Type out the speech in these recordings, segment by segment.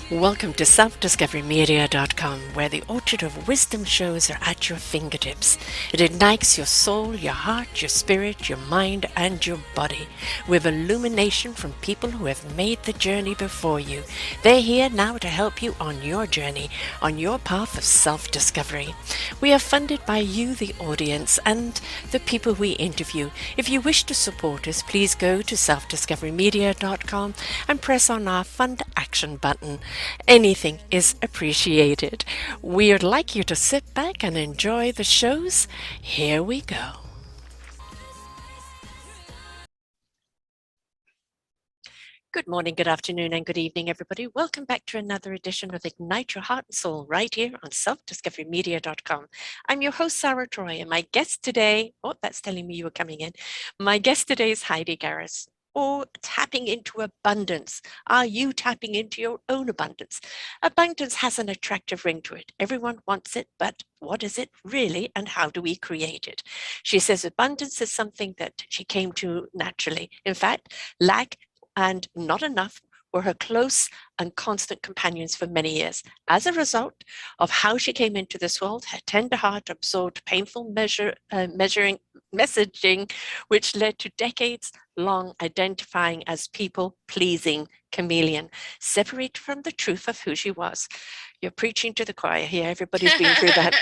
Welcome to selfdiscoverymedia.com, where the orchard of wisdom shows are at your fingertips. It ignites your soul, your heart, your spirit, your mind, and your body with illumination from people who have made the journey before you. They're here now to help you on your journey, on your path of self-discovery. We are funded by you, the audience, and the people we interview. If you wish to support us, please go to selfdiscoverymedia.com and press on our Fund Action button. Anything is appreciated. We'd like you to sit back and enjoy the shows. Here we go. Good morning, good afternoon, and good evening, everybody. Welcome back to another edition of Ignite Your Heart and Soul right here on selfdiscoverymedia.com. I'm your host, Sarah Troy, and my guest today, oh, that's telling me you were coming in. My guest today is Heidi Garis. Or tapping into abundance. Are you tapping into your own abundance? Abundance has an attractive ring to it. Everyone wants it, but what is it really, and how do we create it? She says abundance is something that she came to naturally. In fact, lack and not enough were her close and constant companions for many years. As a result of how she came into this world, her tender heart absorbed painful messaging, which led to decades-long identifying as people-pleasing chameleon, separated from the truth of who she was. You're preaching to the choir here. Everybody's been through that.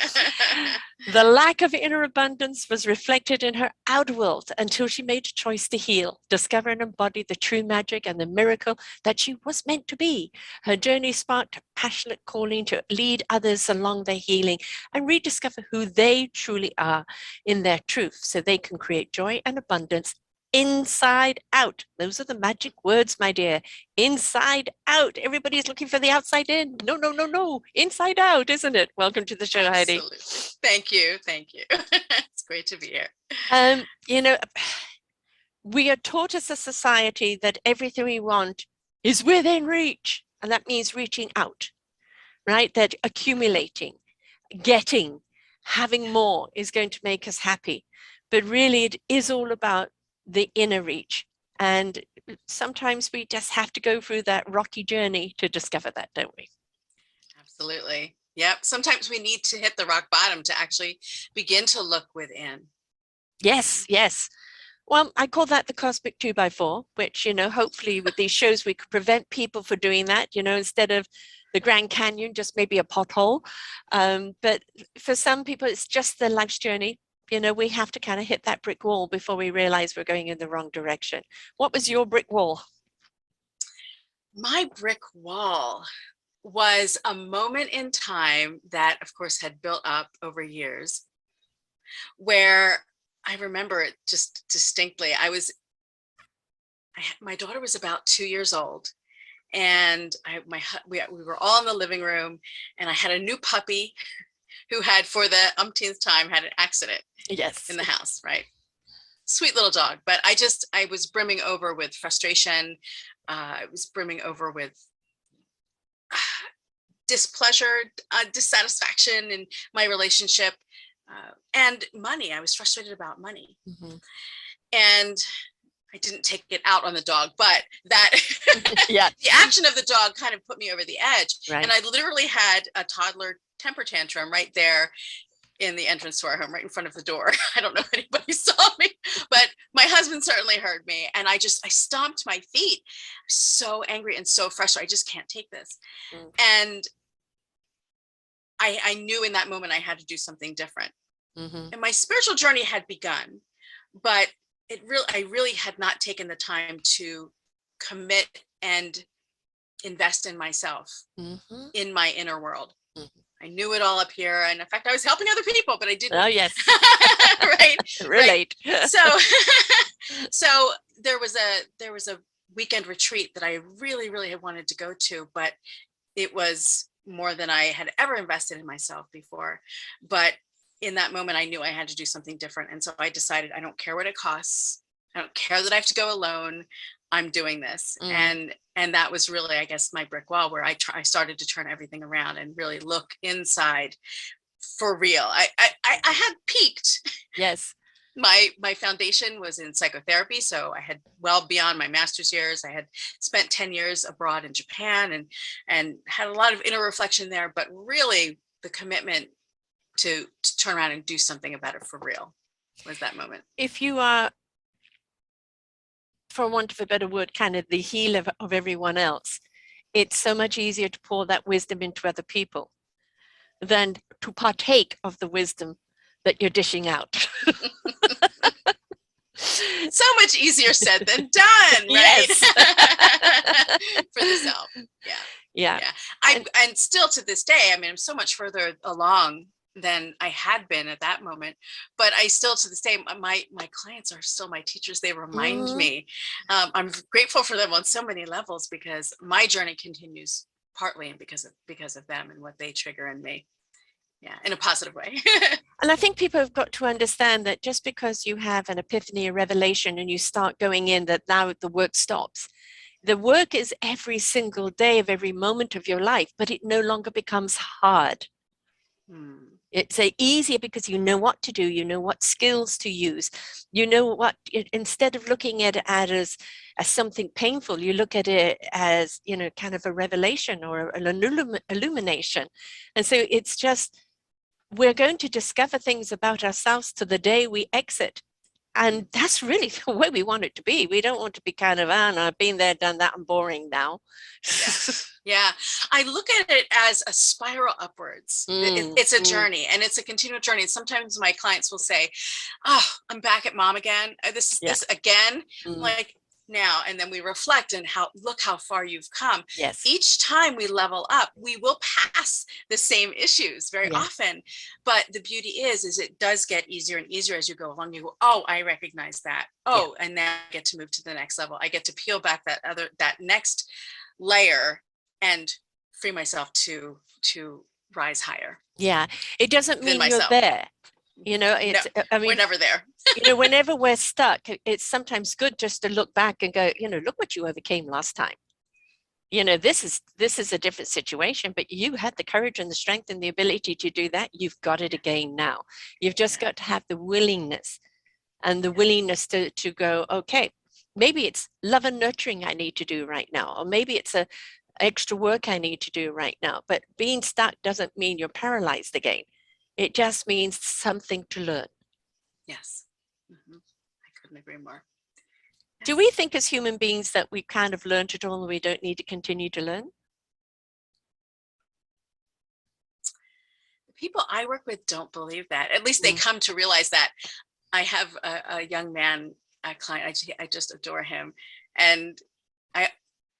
The lack of inner abundance was reflected in her outer world until she made a choice to heal, discover and embody the true magic and the miracle that she was meant to be. Her journey sparked a passionate calling to lead others along their healing and rediscover who they truly are in their truth so they can create joy and abundance inside out. Those are the magic words, my dear. Inside out. Everybody's looking for the outside in. No, no, no, no. Inside out, isn't it? Welcome to the show, Heidi. Absolutely. Thank you. Thank you. It's great to be here. We are taught as a society that everything we want is within reach. And that means reaching out, right? That accumulating, getting, having more is going to make us happy. But really, it is all about the inner reach. And sometimes we just have to go through that rocky journey to discover that, don't we? Absolutely. Yep. Sometimes we need to hit the rock bottom to actually begin to look within. Yes, yes. Well, I call that the cosmic 2x4, which, hopefully with these shows, we could prevent people from doing that, instead of the Grand Canyon, just maybe a pothole. But for some people, it's just their life's journey. We have to kind of hit that brick wall before we realize we're going in the wrong direction. What was your brick wall? My brick wall was a moment in time that, of course, had built up over years, where I remember it just distinctly. My daughter was about 2 years old, and we were all in the living room, and I had a new puppy who had, for the umpteenth time, had an accident. Yes. In the house, right? Sweet little dog, but I was brimming over with frustration. I was brimming over with displeasure, dissatisfaction in my relationship, and money. I was frustrated about money. Mm-hmm. And I didn't take it out on the dog, but that yeah. The action of the dog kind of put me over the edge. Right. And I literally had a toddler temper tantrum right there in the entrance to our home, right in front of the door. I don't know if anybody saw me, but my husband certainly heard me. And I stomped my feet, so angry and so frustrated. I just can't take this. And I knew in that moment I had to do something different. Mm-hmm. And my spiritual journey had begun, but I really had not taken the time to commit and invest in myself, mm-hmm. in my inner world. Mm-hmm. I knew it all up here, and in fact, I was helping other people, but I didn't. Oh yes, right. Relate. Right. So there was a weekend retreat that I really, really had wanted to go to, but it was more than I had ever invested in myself before. But in that moment, I knew I had to do something different, and so I decided, I don't care what it costs. I don't care that I have to go alone. I'm doing this. And that was really, I guess, my brick wall, where I started to turn everything around and really look inside for real. I had peaked. Yes. My foundation was in psychotherapy, so I had well beyond my master's years. I had spent 10 years abroad in Japan and had a lot of inner reflection there, but really the commitment to turn around and do something about it for real was that moment. If you are, for want of a better word, kind of the healer of everyone else, it's so much easier to pour that wisdom into other people than to partake of the wisdom that you're dishing out. So much easier said than done, right? Yes. For the self. Yeah. Yeah. And still to this day, I mean, I'm so much further along than I had been at that moment, but I still to this day, my clients are still my teachers. They remind me. I'm grateful for them on so many levels because my journey continues partly and because of them and what they trigger in me. Yeah, in a positive way. And I think people have got to understand that just because you have an epiphany, a revelation, and you start going in, that now the work stops. The work is every single day of every moment of your life, but it no longer becomes hard. It's easier because you know what to do, you know what skills to use, you know what, instead of looking at it as something painful, you look at it as, you know, kind of a revelation or an illumination. And so it's just, we're going to discover things about ourselves to the day we exit. And that's really the way we want it to be. We don't want to be kind of, oh, no, I've been there, done that, I'm boring now. Yeah. I look at it as a spiral upwards. It's a journey and it's a continual journey. And sometimes my clients will say, oh, I'm back at mom again. This again. Like, now, and then we reflect and look how far you've come. Yes. Each time we level up, we will pass the same issues very often. But the beauty is it does get easier and easier as you go along. You go, oh, I recognize that. Oh, and then I get to move to the next level. I get to peel back that next layer and free myself to rise higher. Yeah. It doesn't mean you're there. You know, it's, no, I mean, we're never there. You know, whenever we're stuck, it's sometimes good just to look back and go, you know, look what you overcame last time. You know, this is a different situation, but you had the courage and the strength and the ability to do that. You've got it again now. You've just got to have the willingness and the willingness to go, okay, maybe it's love and nurturing I need to do right now, or maybe it's a extra work I need to do right now. But being stuck doesn't mean you're paralyzed again. It just means something to learn. Yes. I couldn't agree more. Yes. Do we think as human beings that we kind of learned it all and we don't need to continue to learn? The people I work with don't believe that. At least they come to realize that. I have a young man, a client, I just adore him. And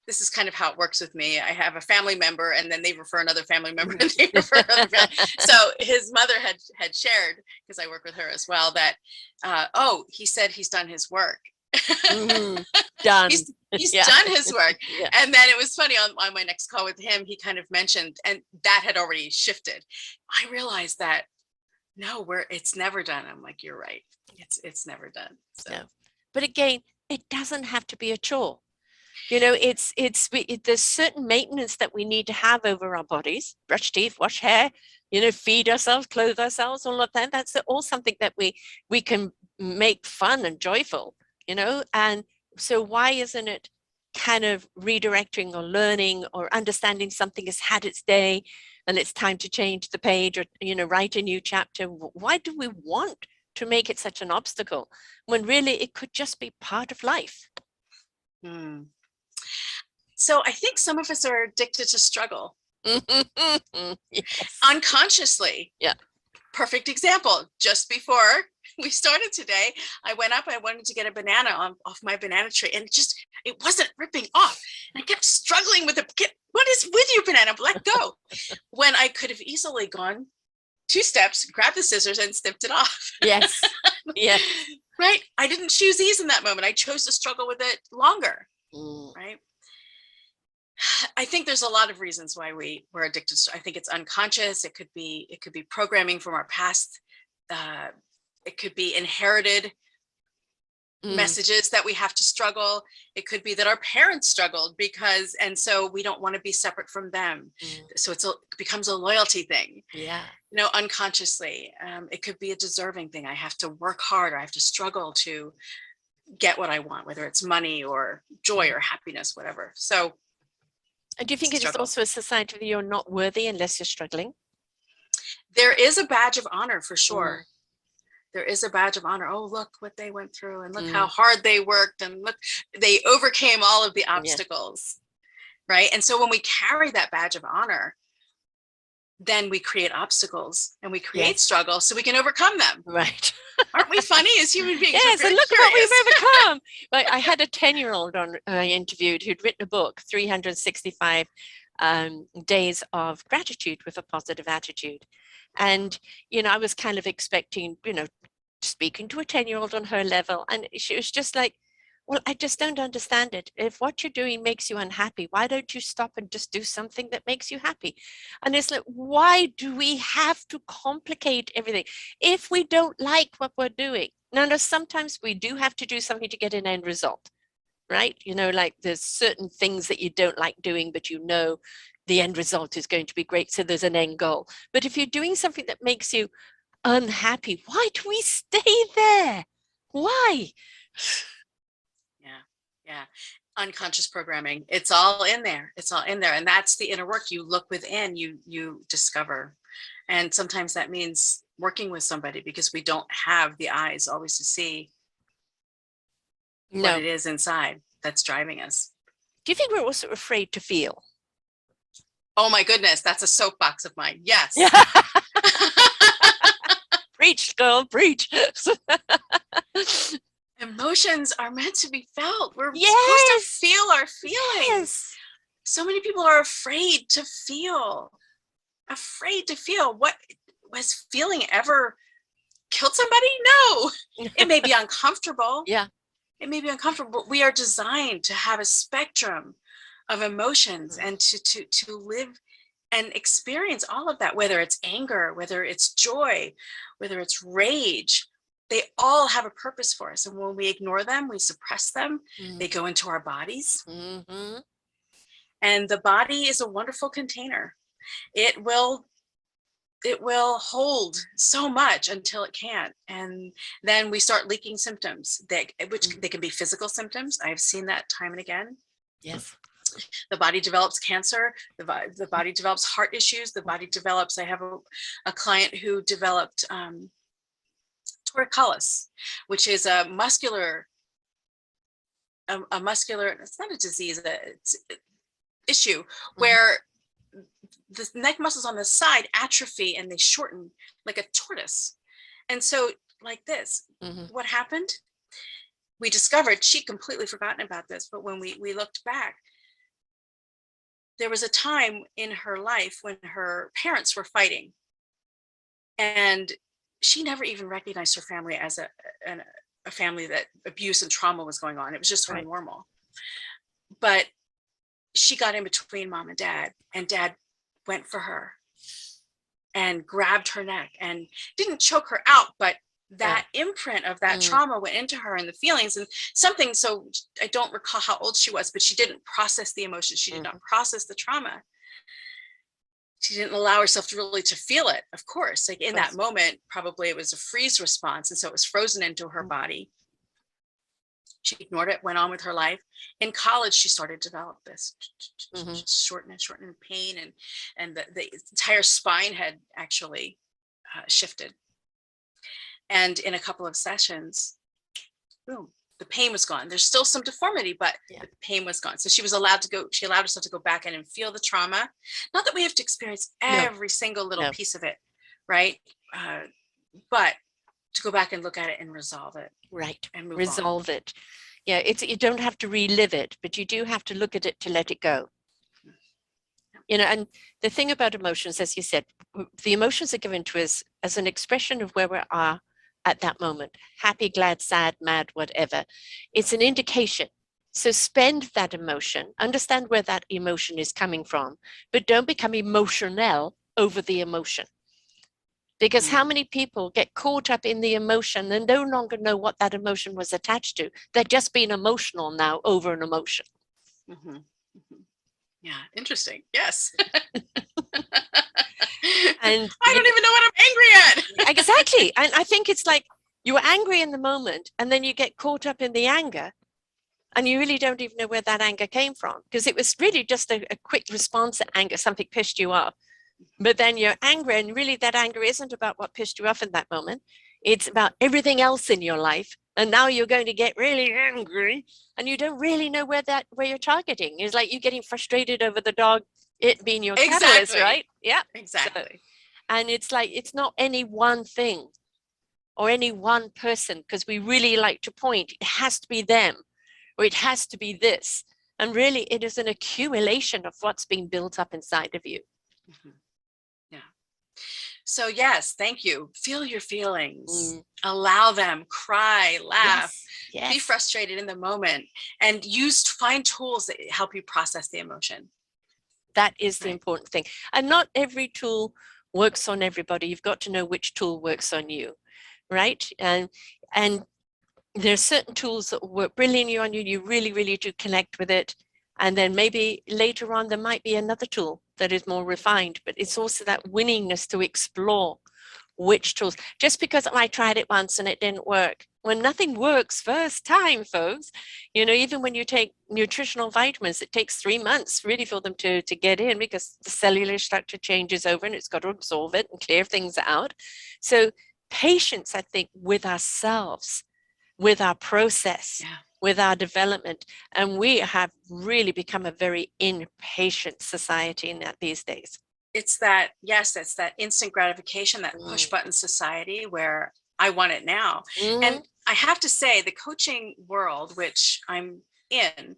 this is kind of how it works with me. I have a family member and then they refer another family member and they refer another family. So his mother had shared, because I work with her as well, that, oh, he said he's done his work. Done. He's done his work. And then it was funny on my next call with him, he kind of mentioned, and that had already shifted. I realized that, no, it's never done. I'm like, you're right. It's never done. So. No. But again, it doesn't have to be a chore. You know, there's certain maintenance that we need to have over our bodies: brush teeth, wash hair, you know, feed ourselves, clothe ourselves, all of that. That's all something that we can make fun and joyful, you know. And so why isn't it kind of redirecting or learning or understanding something has had its day and it's time to change the page, or, you know, write a new chapter? Why do we want to make it such an obstacle when really it could just be part of life? So I think some of us are addicted to struggle. Yes. Unconsciously. Yeah. Perfect example. Just before we started today, I wanted to get a banana off my banana tree, and it wasn't ripping off. And I kept struggling with it. What is with you, banana? Let go. When I could have easily gone 2 steps, grabbed the scissors and snipped it off. Yes. Yeah. Right. I didn't choose ease in that moment. I chose to struggle with it longer. Right. I think there's a lot of reasons why we're addicted. I think it's unconscious. It could be programming from our past. It could be inherited messages that we have to struggle. It could be that our parents struggled and so we don't want to be separate from them. So it becomes a loyalty thing. Yeah. Unconsciously. It could be a deserving thing. I have to work hard, or I have to struggle to get what I want, whether it's money or joy or happiness, whatever. So and do you think it is also a society that you're not worthy unless you're struggling? There is a badge of honor for sure. There is a badge of honor. Oh, look what they went through, and look how hard they worked, and look, they overcame all of the obstacles, right? And so when we carry that badge of honor, then we create obstacles and we create struggle so we can overcome them. Right. Aren't we funny as human beings? Yes, and look at what we've overcome. Like, I had a 10-year-old I interviewed who'd written a book, 365 days of gratitude with a positive attitude. And, I was kind of expecting, speaking to a 10-year-old on her level. And she was just like, well, I just don't understand it. If what you're doing makes you unhappy, why don't you stop and just do something that makes you happy? And it's like, why do we have to complicate everything if we don't like what we're doing? Now, sometimes we do have to do something to get an end result, right? Like there's certain things that you don't like doing, but the end result is going to be great. So there's an end goal. But if you're doing something that makes you unhappy, why do we stay there? Why? Yeah. Unconscious programming. It's all in there. It's all in there. And that's the inner work. You look within, you discover. And sometimes that means working with somebody, because we don't have the eyes always to see what it is inside that's driving us. Do you think we're also afraid to feel? Oh my goodness, that's a soapbox of mine. Yes. Preach, girl, preach. Emotions are meant to be felt. We're supposed to feel our feelings. So many people are afraid to feel. What was feeling ever killed somebody? No. It may be uncomfortable. Yeah. It may be uncomfortable, but we are designed to have a spectrum of emotions and to live and experience all of that, whether it's anger, whether it's joy, whether it's rage. They all have a purpose for us. And when we ignore them, we suppress them, they go into our bodies. And the body is a wonderful container. It will hold so much until it can't. And then we start leaking symptoms, which they can be physical symptoms. I've seen that time and again. Yes. The body develops cancer. The body develops heart issues. The body develops, I have a client who developed torticollis, which is a muscular, it's not a disease, it's an issue where the neck muscles on the side atrophy and they shorten like a tortoise. And so like this, what happened? We discovered, she'd completely forgotten about this, but when we looked back, there was a time in her life when her parents were fighting, and she never even recognized her family as a family that abuse and trauma was going on. It was just normal. But she got in between mom and dad went for her and grabbed her neck and didn't choke her out, but that imprint of that trauma went into her and the feelings and something. So I don't recall how old she was, but she didn't process the emotions. She did not process the trauma. She didn't allow herself to feel it, of course. Like in that moment, probably it was a freeze response. And so it was frozen into her body. She ignored it, went on with her life. In college, she started to develop this shorten and pain, and the entire spine had actually shifted. And in a couple of sessions, boom, the pain was gone. There's still some deformity, but the pain was gone. So she was allowed to go, she allowed herself to go back in and feel the trauma. Not that we have to experience every single little piece of it, right? But to go back and look at it and resolve it. Right, and move resolve it. Yeah, you don't have to relive it, but you do have to look at it to let it go. And the thing about emotions, as you said, the emotions are given to us as an expression of where we are at that moment, happy, glad, sad, mad, whatever. It's an indication. So spend that emotion, understand where that emotion is coming from, but don't become emotional over the emotion. Because how many people get caught up in the emotion and no longer know what that emotion was attached to? They're just being emotional now over an emotion. Mm-hmm. Mm-hmm. Yeah, interesting. Yes. And I don't even know what I'm angry at. Exactly. And I think it's like you were angry in the moment and then you get caught up in the anger and you really don't even know where that anger came from, because it was really just a quick response to anger. Something pissed you off. But then you're angry, and really that anger isn't about what pissed you off in that moment. It's about everything else in your life. And now you're going to get really angry and you don't really know where you're targeting. It's like you getting frustrated over the dog, it being your catalyst, right? Yeah. Exactly. And it's like, it's not any one thing or any one person, because we really like to point, it has to be them or it has to be this. And really it is an accumulation of what's being built up inside of you. Mm-hmm. Yeah. So yes, thank you. Feel your feelings, allow them, cry, laugh, yes. Be frustrated in the moment, and find tools that help you process the emotion. That is the important thing. And not every tool works on everybody. You've got to know which tool works on you, right? And there's certain tools that work brilliantly on you. You really, really do connect with it. And then maybe later on, there might be another tool that is more refined, but it's also that willingness to explore which tools. Just because I tried it once and it didn't work, when nothing works first time, folks, even when you take nutritional vitamins, it takes 3 months really for them to get in, because the cellular structure changes over and it's got to absorb it and clear things out. So patience, I think, with ourselves, with our process, with our development. And we have really become a very impatient society in that these days. It's that instant gratification, that push button society where I want it now. And I have to say, the coaching world, which I'm in,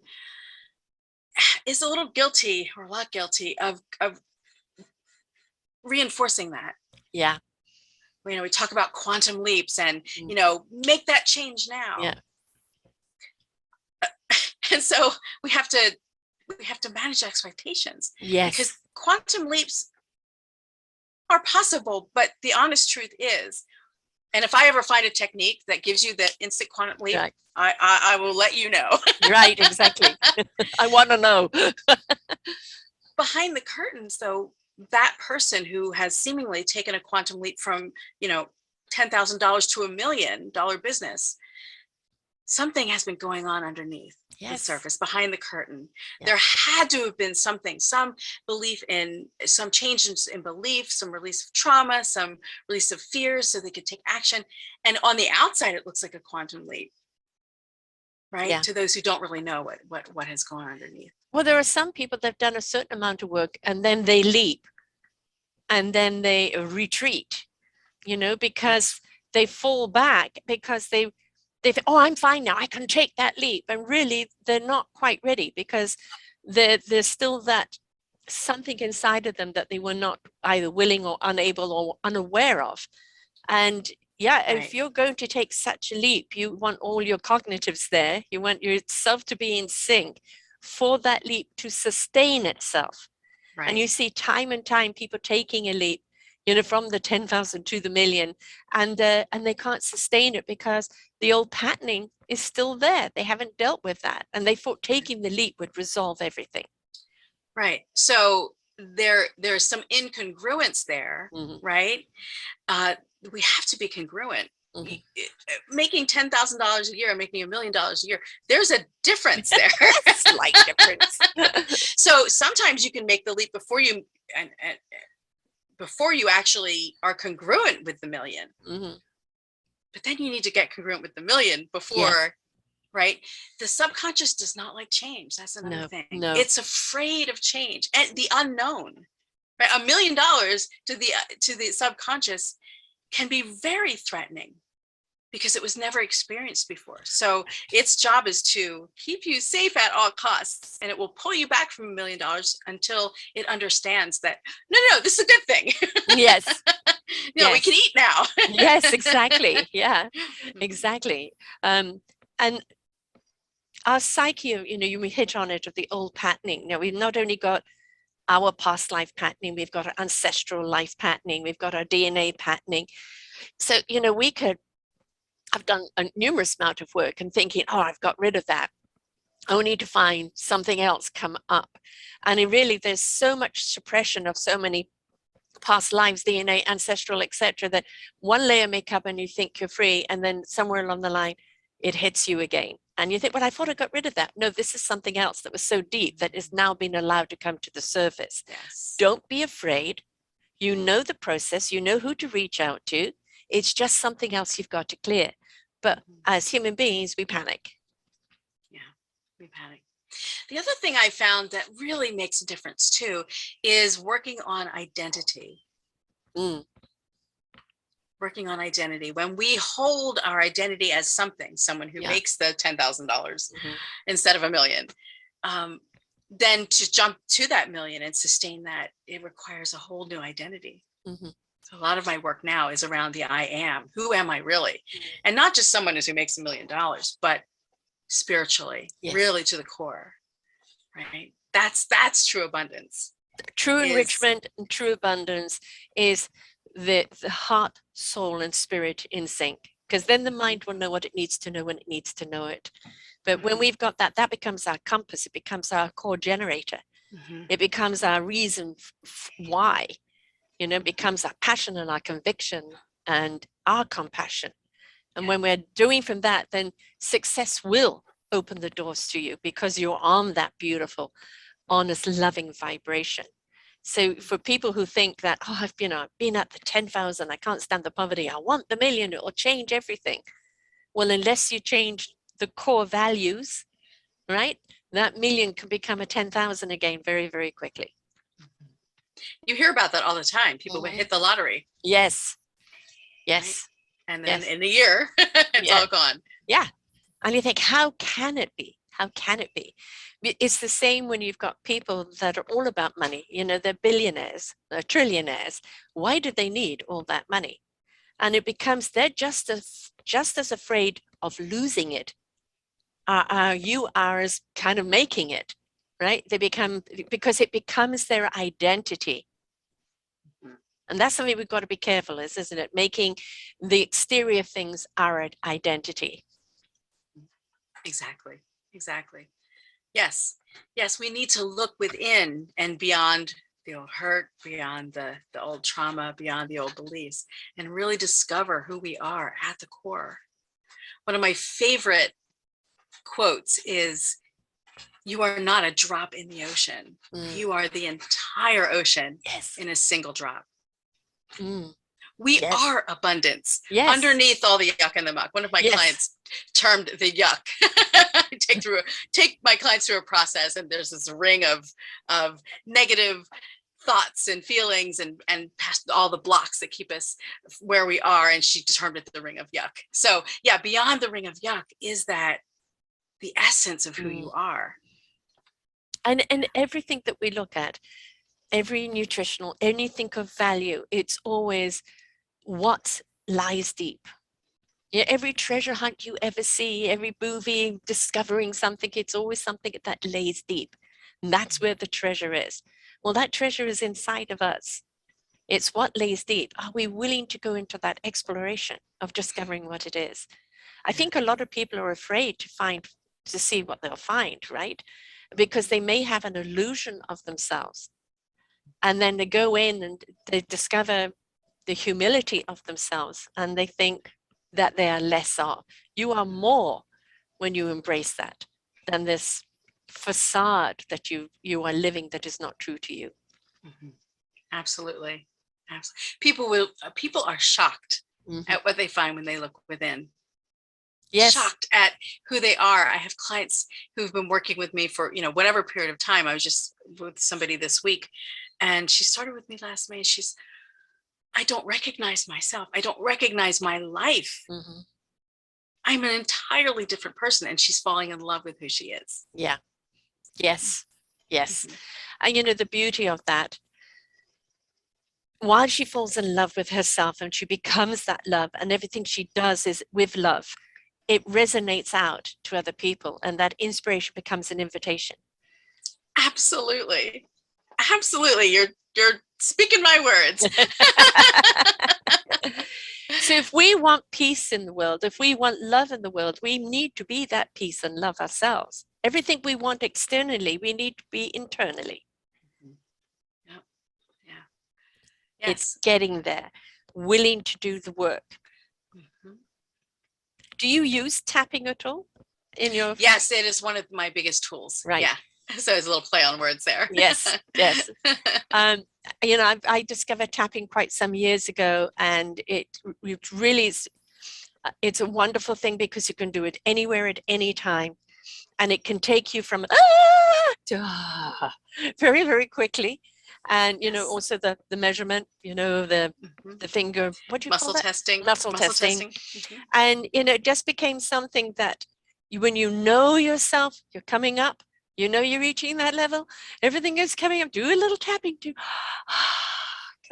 is a lot guilty of reinforcing that. Yeah. We talk about quantum leaps and, make that change now. Yeah. And so we have to manage expectations. Yes. Because quantum leaps are possible, but the honest truth is, and if I ever find a technique that gives you the instant quantum leap, right, I will let you know. Right, exactly. I want to know. Behind the curtains, though, that person who has seemingly taken a quantum leap from, $10,000 to $1 million business, something has been going on underneath the surface, behind the curtain. There had to have been something, some change in belief, some release of trauma, some release of fears, so they could take action. And on the outside, it looks like a quantum leap, right? Yeah. To those who don't really know what has gone on underneath. Well, there are some people that have done a certain amount of work and then they leap and then they retreat, because they fall back, because they think, oh, I'm fine now, I can take that leap. And really, they're not quite ready, because there's still that something inside of them that they were not either willing or unable or unaware of. And if you're going to take such a leap, you want all your cognitives there. You want yourself to be in sync for that leap to sustain itself. Right. And you see time and time people taking a leap, from the 10,000 to the million, and they can't sustain it because the old patterning is still there. They haven't dealt with that, and they thought taking the leap would resolve everything. Right. So there's some incongruence there, right? We have to be congruent. Making $10,000 a year and making $1 million a year, there's a difference there. Slight difference. So sometimes you can make the leap before you actually are congruent with the million. But then you need to get congruent with the million before, right? The subconscious does not like change. That's another thing. No. It's afraid of change and the unknown. Right? $1 million to the subconscious can be very threatening because it was never experienced before. So its job is to keep you safe at all costs, and it will pull you back from $1 million until it understands that, no, this is a good thing. Yes. We can eat now. Yes, exactly. Yeah, exactly. And our psyche, you hit on it, of the old patterning. Now, we've not only got our past life patterning, we've got our ancestral life patterning, we've got our DNA patterning. So, we could have done a numerous amount of work and thinking, oh, I've got rid of that, only to find something else come up. And there's so much suppression of so many past lives, DNA, ancestral, etc., that one layer may come and you think you're free, and then somewhere along the line it hits you again and you think, well, I thought I got rid of that. No, this is something else that was so deep that is now being allowed to come to the surface. Yes. Don't be afraid. You know the process, you know who to reach out to. It's just something else you've got to clear. But as human beings, we panic. Yeah, we panic. The other thing I found that really makes a difference too is working on identity. Working on identity. When we hold our identity as someone who makes the $10,000 instead of $1 million, then to jump to that million and sustain that, it requires a whole new identity. So a lot of my work now is around the I am. Who am I really? And not just someone who makes $1 million, but spiritually, really to the core, right? That's true abundance. True enrichment and true abundance is the heart, soul, and spirit in sync, because then the mind will know what it needs to know when it needs to know it. But when we've got that, that becomes our compass. It becomes our core generator. It becomes our reason why. It becomes our passion and our conviction and our compassion. And when we're doing from that, then success will open the doors to you because you're on that beautiful, honest, loving vibration. So for people who think that, oh, I've been at the 10,000, I can't stand the poverty, I want the million, it will change everything. Well, unless you change the core values, right, that million can become a 10,000 again very, very quickly. You hear about that all the time. People hit the lottery. Yes. Right? And then in a year, it's all gone. Yeah. And you think, how can it be? How can it be? It's the same when you've got people that are all about money. They're billionaires, they're trillionaires. Why do they need all that money? And it becomes they're just as afraid of losing it. You are as kind of making it, right? Because it becomes their identity. And that's something we've got to be careful isn't it? Making the exterior things our identity. Exactly. Yes, we need to look within and beyond the old hurt, beyond the old trauma, beyond the old beliefs, and really discover who we are at the core. One of my favorite quotes is, "You are not a drop in the ocean. You are the entire ocean in a single drop." We are abundance underneath all the yuck and the muck. One of my clients termed the yuck. I take my clients through a process, and there's this ring of negative thoughts and feelings and past all the blocks that keep us where we are. And she termed it the ring of yuck. So beyond the ring of yuck is that the essence of who you are. And everything that we look at, every nutritional, anything of value, it's always what lies deep. Every treasure hunt you ever see, every movie discovering something, it's always something that lays deep. And that's where the treasure is. Well, that treasure is inside of us. It's what lays deep. Are we willing to go into that exploration of discovering what it is? I think a lot of people are afraid to see what they'll find, right? Because they may have an illusion of themselves. And then they go in and they discover the humility of themselves, and they think that they are less of. You are more when you embrace that than this facade that you are living that is not true to you. Absolutely. People are shocked at what they find when they look within. Shocked at who they are. I have clients who've been working with me for whatever period of time. I was just with somebody this week, and she started with me last May. I don't recognize myself. I don't recognize my life. I'm an entirely different person, and she's falling in love with who she is. Yeah. Yes. And the beauty of that, while she falls in love with herself and she becomes that love, and everything she does is with love, it resonates out to other people, and that inspiration becomes an invitation. Absolutely. Absolutely. You're speaking my words. So if we want peace in the world, if we want love in the world, we need to be that peace and love ourselves. Everything we want externally, we need to be internally. Yep. Yeah. Yes. It's getting there, willing to do the work. Mm-hmm. Do you use tapping at all in your? Yes, it is one of my biggest tools. Right. Yeah. So it's a little play on words there. Yes, yes. You know, I discovered tapping quite some years ago, and it really is, it's a wonderful thing because you can do it anywhere at any time, and it can take you from to very, very quickly. And you know, also the measurement, you know, the finger, what do you muscle call that? testing. Muscle testing. Mm-hmm. And you know, it just became something that when you know yourself, you're coming up, you know, you're reaching that level, everything is coming up, do a little tapping to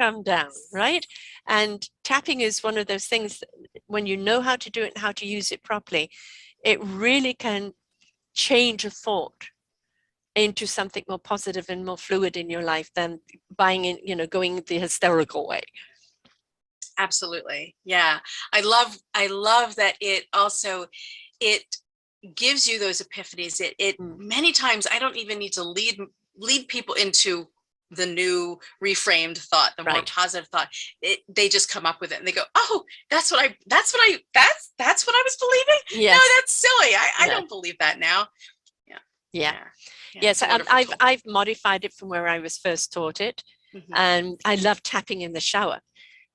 come down, right? And tapping is one of those things that when you know how to do it and how to use it properly, it really can change a thought into something more positive and more fluid in your life than buying in, you know, going the hysterical way. Absolutely. Yeah. I love that it gives you those epiphanies. Many times I don't even need to lead people into the new reframed thought, the more positive thought. They just come up with it and they go, oh, that's what I was believing. Yes. No, that's silly. I don't believe that now. Yeah. Yes, I've modified it from where I was first taught it. And I love tapping in the shower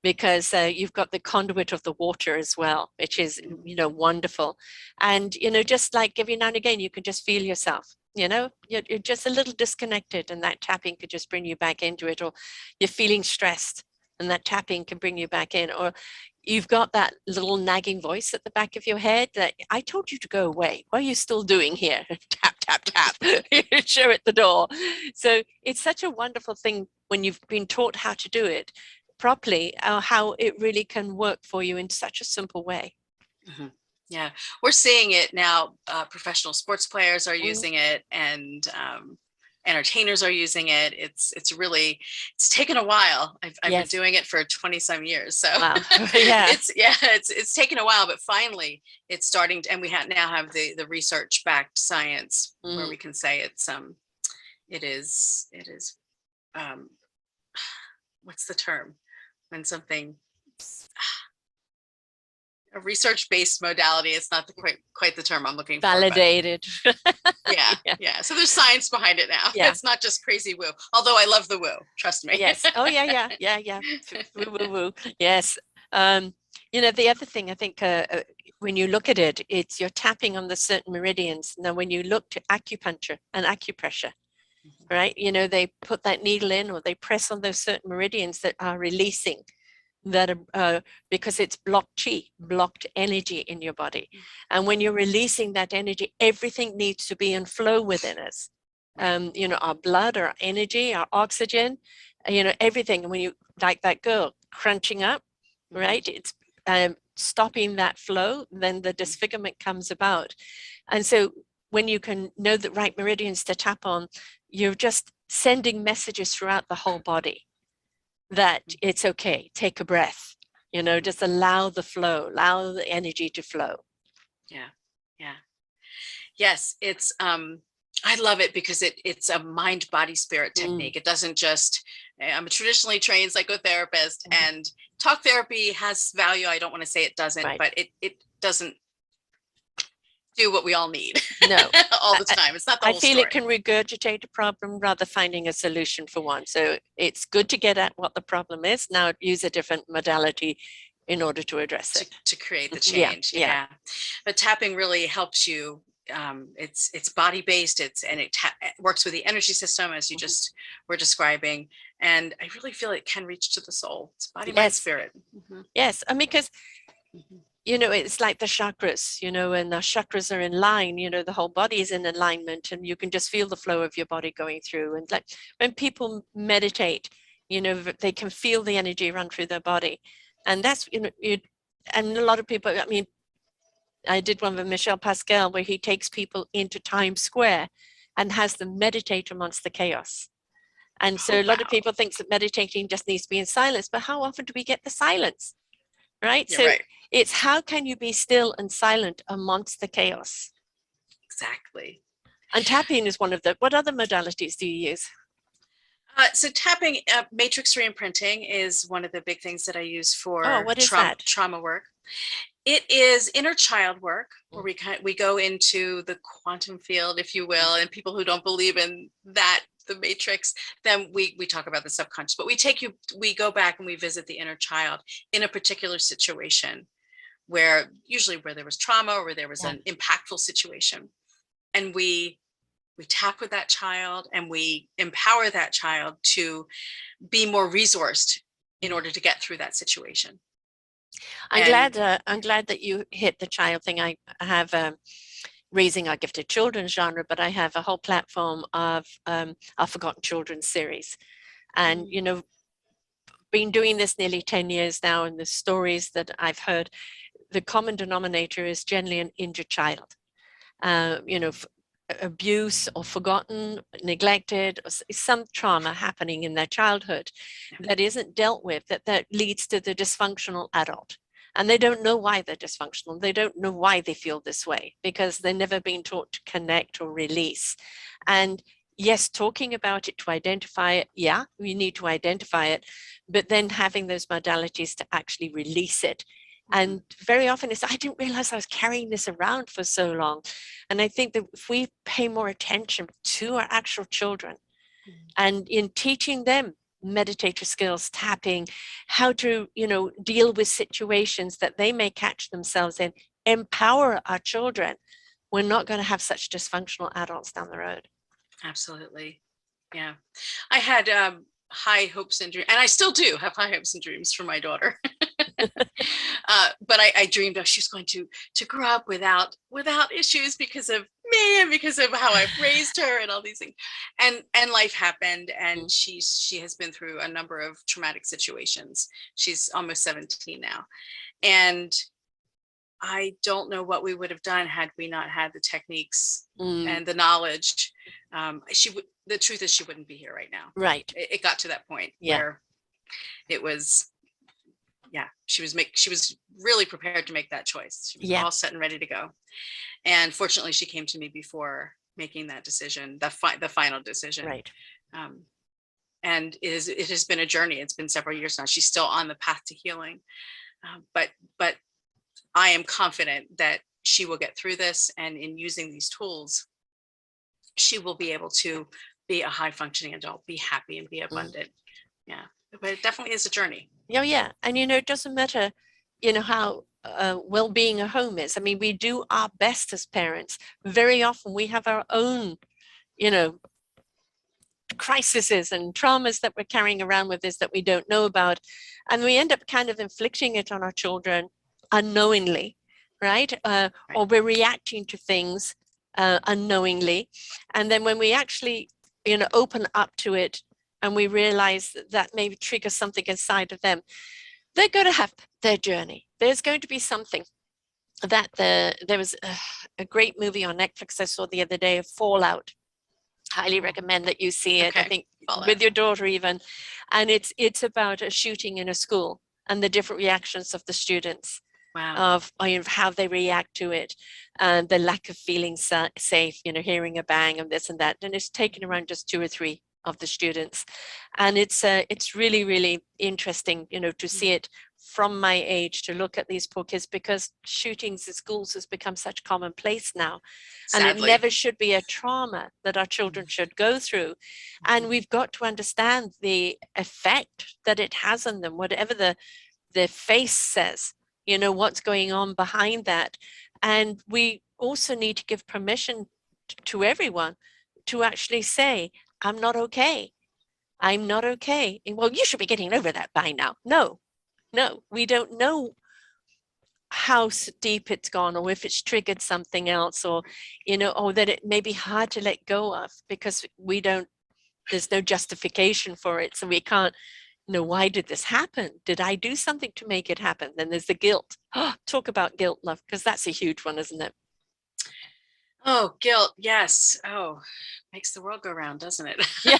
because you've got the conduit of the water as well, which is, you know, wonderful. And, you know, just like every now and again, you can just feel yourself, you know, you're just a little disconnected, and that tapping could just bring you back into it. Or you're feeling stressed and that tapping can bring you back in. Or you've got that little nagging voice at the back of your head that I told you to go away. What are you still doing here? Tap, tap, tap, show at the door. So it's such a wonderful thing when you've been taught how to do it properly, how it really can work for you in such a simple way. Yeah, we're seeing it now. Professional sports players are using it, and entertainers are using it. It's taken a while. I've been doing it for 20 some years. So wow. it's taken a while, but finally it's starting to, and we now have the research-backed science where we can say it is what's the term when something a research-based modality. It's not quite the term I'm looking for. Validated. Yeah. So there's science behind it now. Yeah. It's not just crazy woo. Although I love the woo. Trust me. Yes. Oh yeah. Woo. Yes. You know, the other thing I think when you look at it, it's you're tapping on the certain meridians. Now, when you look to acupuncture and acupressure, right? You know, they put that needle in or they press on those certain meridians that are releasing that because it's blocked energy in your body. And when you're releasing that energy, everything needs to be in flow within us. You know, our blood, our energy, our oxygen, you know, everything. And when you, like that girl crunching up, right, it's stopping that flow, then the disfigurement comes about. And so when you can know the right meridians to tap on, you're just sending messages throughout the whole body that it's okay, take a breath, you know, just allow the flow, allow the energy to flow. Yes, it's I love it because it's a mind body spirit technique. It doesn't just, I'm a traditionally trained psychotherapist, and talk therapy has value. I don't want to say it doesn't, but it doesn't do what we all need. No. All the time. It's not the whole story. It can regurgitate a problem rather finding a solution for one. So it's good to get at what the problem is. Now use a different modality in order to address it. To create the change. Yeah. But tapping really helps you. It's body based. It works with the energy system, as you just were describing. And I really feel it can reach to the soul. It's body, mind, spirit. Yes. I mean, because you know, it's like the chakras, you know, and the chakras are in line, you know, the whole body is in alignment, and you can just feel the flow of your body going through. And like when people meditate, you know, they can feel the energy run through their body. And that's, you know, and a lot of people, I mean, I did one with Michel Pascal where he takes people into Times Square and has them meditate amongst the chaos. And so Oh, a lot of wow. people think that meditating just needs to be in silence, but how often do we get the silence, right? You're So right. it's how can you be still and silent amongst the chaos? Exactly. And tapping is one of the, what other modalities do you use? So tapping, matrix reimprinting is one of the big things that I use Oh, for what is that? trauma work. It is inner child work where we go into the quantum field, if you will, and people who don't believe in that, the matrix, then we talk about the subconscious, but we go back and we visit the inner child in a particular situation where usually where there was trauma or where there was an impactful situation. And we tap with that child and we empower that child to be more resourced in order to get through that situation. I'm glad that you hit the child thing. I have Raising Our Gifted Children genre, but I have a whole platform of our Forgotten Children series. And, you know, been doing this nearly 10 years now, and the stories that I've heard, the common denominator is generally an injured child. You know, abuse or forgotten, neglected, or some trauma happening in their childhood that isn't dealt with, that leads to the dysfunctional adult. And they don't know why they're dysfunctional. They don't know why they feel this way because they've never been taught to connect or release. And yes, talking about it to identify it, yeah, we need to identify it, but then having those modalities to actually release it. And very often it's, I didn't realize I was carrying this around for so long. And I think that if we pay more attention to our actual children and in teaching them meditator skills, tapping, how to, you know, deal with situations that they may catch themselves in, empower our children, we're not going to have such dysfunctional adults down the road. Absolutely. Yeah. I had high hopes and dreams, and I still do have high hopes and dreams for my daughter. But I dreamed she was going to grow up without issues because of me and because of how I've raised her and all these things. And life happened, and she has been through a number of traumatic situations. She's almost 17 now. And I don't know what we would have done had we not had the techniques and the knowledge. The truth is she wouldn't be here right now. Right. It got to that point where it was, she was really prepared to make that choice. She was all set and ready to go. And fortunately she came to me before making that decision, the final decision. Right. And it has been a journey. It's been several years now. She's still on the path to healing. But I am confident that she will get through this, and in using these tools, she will be able to be a high functioning adult, be happy and be abundant. Yeah, but it definitely is a journey. Yeah. And, you know, it doesn't matter, you know, how well-being a home is. I mean, we do our best as parents. Very often we have our own, you know, crises and traumas that we're carrying around with us that we don't know about. And we end up kind of inflicting it on our children unknowingly, right? Or we're reacting to things unknowingly. And then when we actually, you know, open up to it and we realize that maybe triggers something inside of them, they're going to have their journey. There's going to be something that there was a great movie on Netflix I saw the other day, Fallout. Highly recommend that you see it. I think with your daughter even. And it's about a shooting in a school and the different reactions of the students. Wow. Of how they react to it, and the lack of feeling safe, you know, hearing a bang and this and that. And it's taken around just 2 or 3 of the students. And it's really, really interesting, you know, to see it from my age, to look at these poor kids, because shootings in schools has become such commonplace now. Sadly. And it never should be a trauma that our children should go through. And we've got to understand the effect that it has on them, whatever the face says, you know, what's going on behind that. And we also need to give permission to everyone to actually say, I'm not okay. I'm not okay. Well, you should be getting over that by now. No, we don't know how deep it's gone, or if it's triggered something else, or, you know, or that it may be hard to let go of because there's no justification for it. So we can't know, why did this happen? Did I do something to make it happen? Then there's the guilt. Talk about guilt, love, because that's a huge one, isn't it? Oh, guilt. Yes. Oh, makes the world go round, doesn't it? Yeah.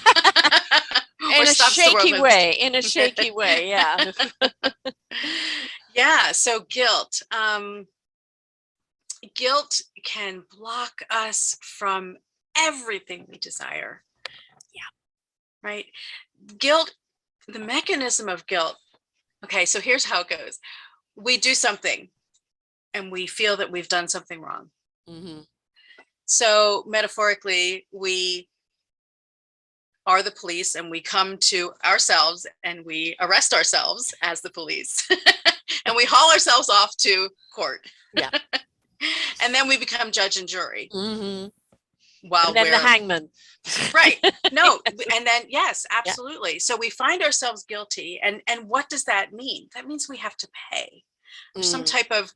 Or In a stops the world. shaky way, in a shaky way. Yeah. Yeah. So guilt. Guilt can block us from everything we desire. Yeah. Right. Guilt, the mechanism of guilt. Okay. So here's how it goes. We do something and we feel that we've done something wrong. Mm-hmm. So metaphorically, we are the police and we come to ourselves and we arrest ourselves as the police and we haul ourselves off to court. Yeah. And then we become judge and jury. Mm-hmm. While And then the hangman. Right. No. And then, yes, Yeah. absolutely. So we find ourselves guilty. And what does that mean? That means we have to pay some type of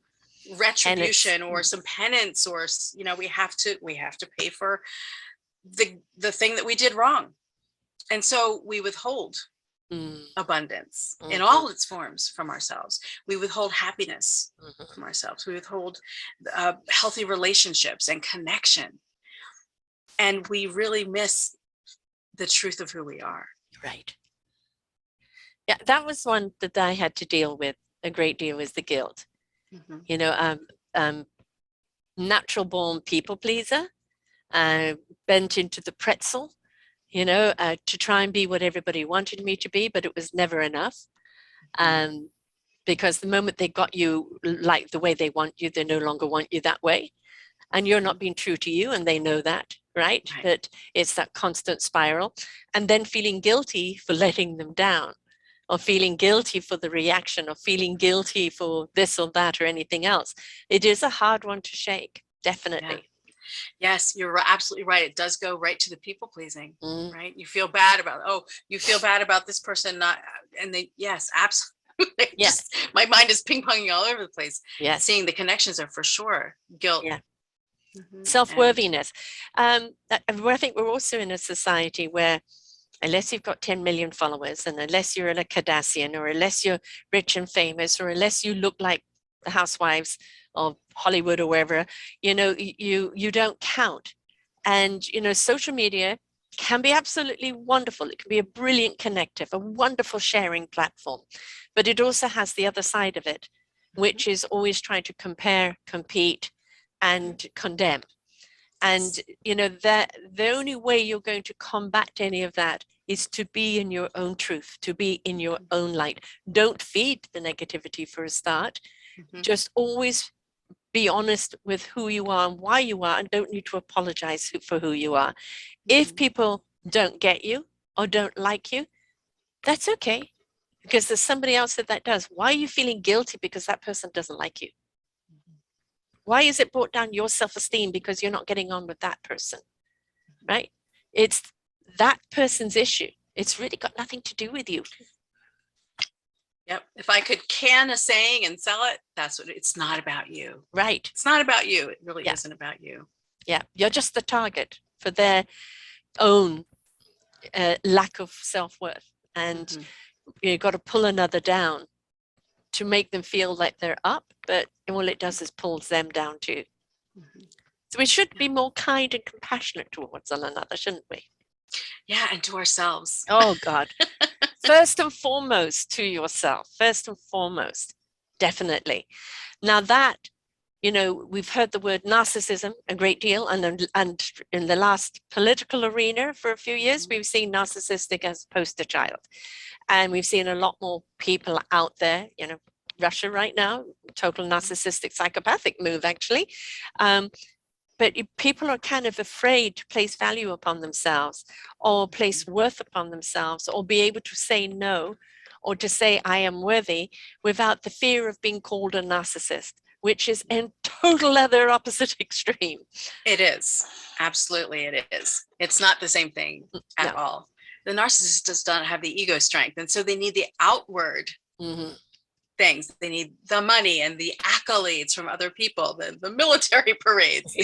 retribution or some penance, or, you know, we have to pay for the thing that we did wrong. And so we withhold abundance in all its forms from ourselves. We withhold happiness from ourselves. We withhold healthy relationships and connection. And we really miss the truth of who we are. Right. Yeah, that was one that I had to deal with a great deal, is the guilt. Mm-hmm. You know, natural born people pleaser, bent into the pretzel, you know, to try and be what everybody wanted me to be, but it was never enough. Because the moment they got you like the way they want you, they no longer want you that way. And you're not being true to you, and they know that, right? But it's that constant spiral. And then feeling guilty for letting them down, or feeling guilty for the reaction, or feeling guilty for this or that or anything else. It is a hard one to shake, definitely. Yeah. Yes, you're absolutely right. It does go right to the people pleasing, right? You feel bad about, you feel bad about this person not, and they, yes, absolutely. Yes. Just, my mind is ping ponging all over the place. Yes. Seeing the connections are for sure guilt. Yeah. Self-worthiness. I think we're also in a society where, unless you've got 10 million followers, and unless you're a Kardashian, or unless you're rich and famous, or unless you look like the housewives of Hollywood or wherever, you know, you don't count. And, you know, social media can be absolutely wonderful. It can be a brilliant connective, a wonderful sharing platform, but it also has the other side of it, which is always trying to compare, compete, and condemn. And, you know, that the only way you're going to combat any of that is to be in your own truth, to be in your own light. Don't feed the negativity for a start. Just always be honest with who you are and why you are, and don't need to apologize for who you are. If people don't get you or don't like you, that's okay, because there's somebody else that does. Why are you feeling guilty because that person doesn't like you? Why is it brought down your self-esteem because you're not getting on with that person, right? It's that person's issue. It's really got nothing to do with you. Yep. If I could can a saying and sell it, that's what it's not about you. Right. It's not about you. It really isn't about you. Yeah. You're just the target for their own lack of self-worth. And you've got to pull another down to make them feel like they're up, but all it does is pulls them down too. So we should be more kind and compassionate towards one another, shouldn't we? Yeah, and to ourselves. Oh God. First and foremost, to yourself. First and foremost, definitely. Now that, you know, we've heard the word narcissism a great deal, and in the last political arena for a few years, we've seen narcissistic as poster child. And we've seen a lot more people out there, you know, Russia right now, total narcissistic psychopathic move, actually. But people are kind of afraid to place value upon themselves, or place worth upon themselves, or be able to say no, or to say I am worthy, without the fear of being called a narcissist, which is in total other opposite extreme. It is. Absolutely, it is. It's not the same thing at all. The narcissist does not have the ego strength, and so they need the outward things. They need the money and the accolades from other people, the military parades,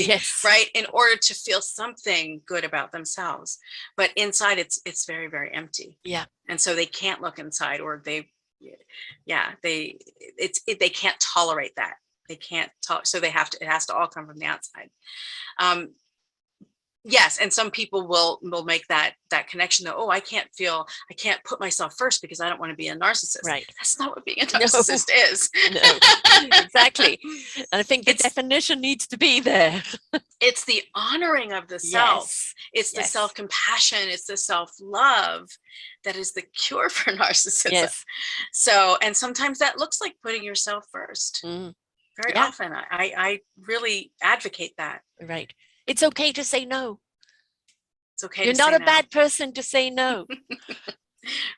right, in order to feel something good about themselves. But inside, it's very, very empty. Yeah. And so they can't look inside, or they can't tolerate that. they can't talk. So it has to all come from the outside. Yes, and some people will make that connection that, oh, I can't put myself first because I don't want to be a narcissist. Right. That's not what being a narcissist is. No, exactly. And I think the definition needs to be there. It's the honoring of the self. It's the self-compassion. It's the self-love that is the cure for narcissism. Yes. So, and sometimes that looks like putting yourself first. Very often. I really advocate that. Right. It's okay to say no. It's okay. You're not a bad person to say no.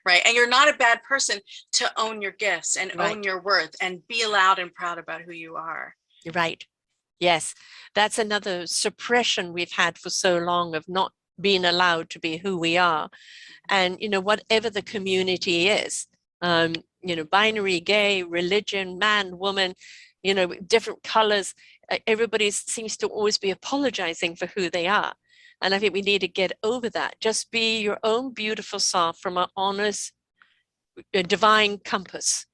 Right. And you're not a bad person to own your gifts and own your worth and be loud and proud about who you are. You're right. Yes. That's another suppression we've had for so long of not being allowed to be who we are. And, you know, whatever the community is, you know, binary, gay, religion, man, woman, you know, different colors, everybody seems to always be apologizing for who they are. And I think we need to get over that. Just be your own beautiful self from an honest, divine compass,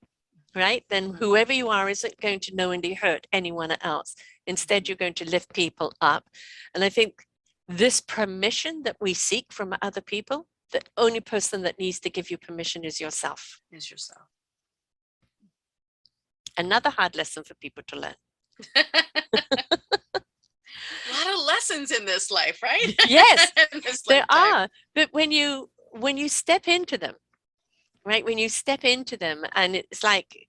right? Then whoever you are isn't going to knowingly hurt anyone else. Instead, you're going to lift people up. And I think this permission that we seek from other people, the only person that needs to give you permission is yourself. Is yourself. Another hard lesson for people to learn. A lot of lessons in this life, right? Yes, there are. But when you step into them, right? When you step into them, and it's like,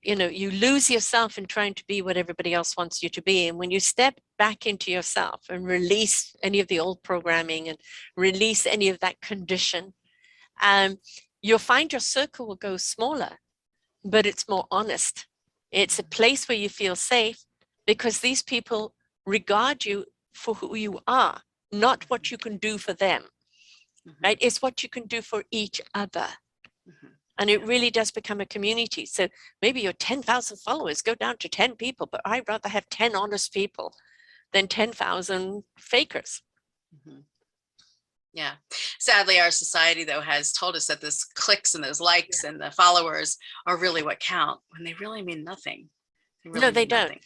you know, you lose yourself in trying to be what everybody else wants you to be. And when you step back into yourself and release any of the old programming and release any of that condition, you'll find your circle will go smaller, but it's more honest. It's a place where you feel safe because these people regard you for who you are, not what you can do for them, right? It's what you can do for each other. And it really does become a community. So maybe your 10,000 followers go down to 10 people, but I'd rather have 10 honest people than 10,000 fakers. Yeah. Sadly, our society, though, has told us that those clicks and those likes and the followers are really what count when they really mean nothing. No, they don't.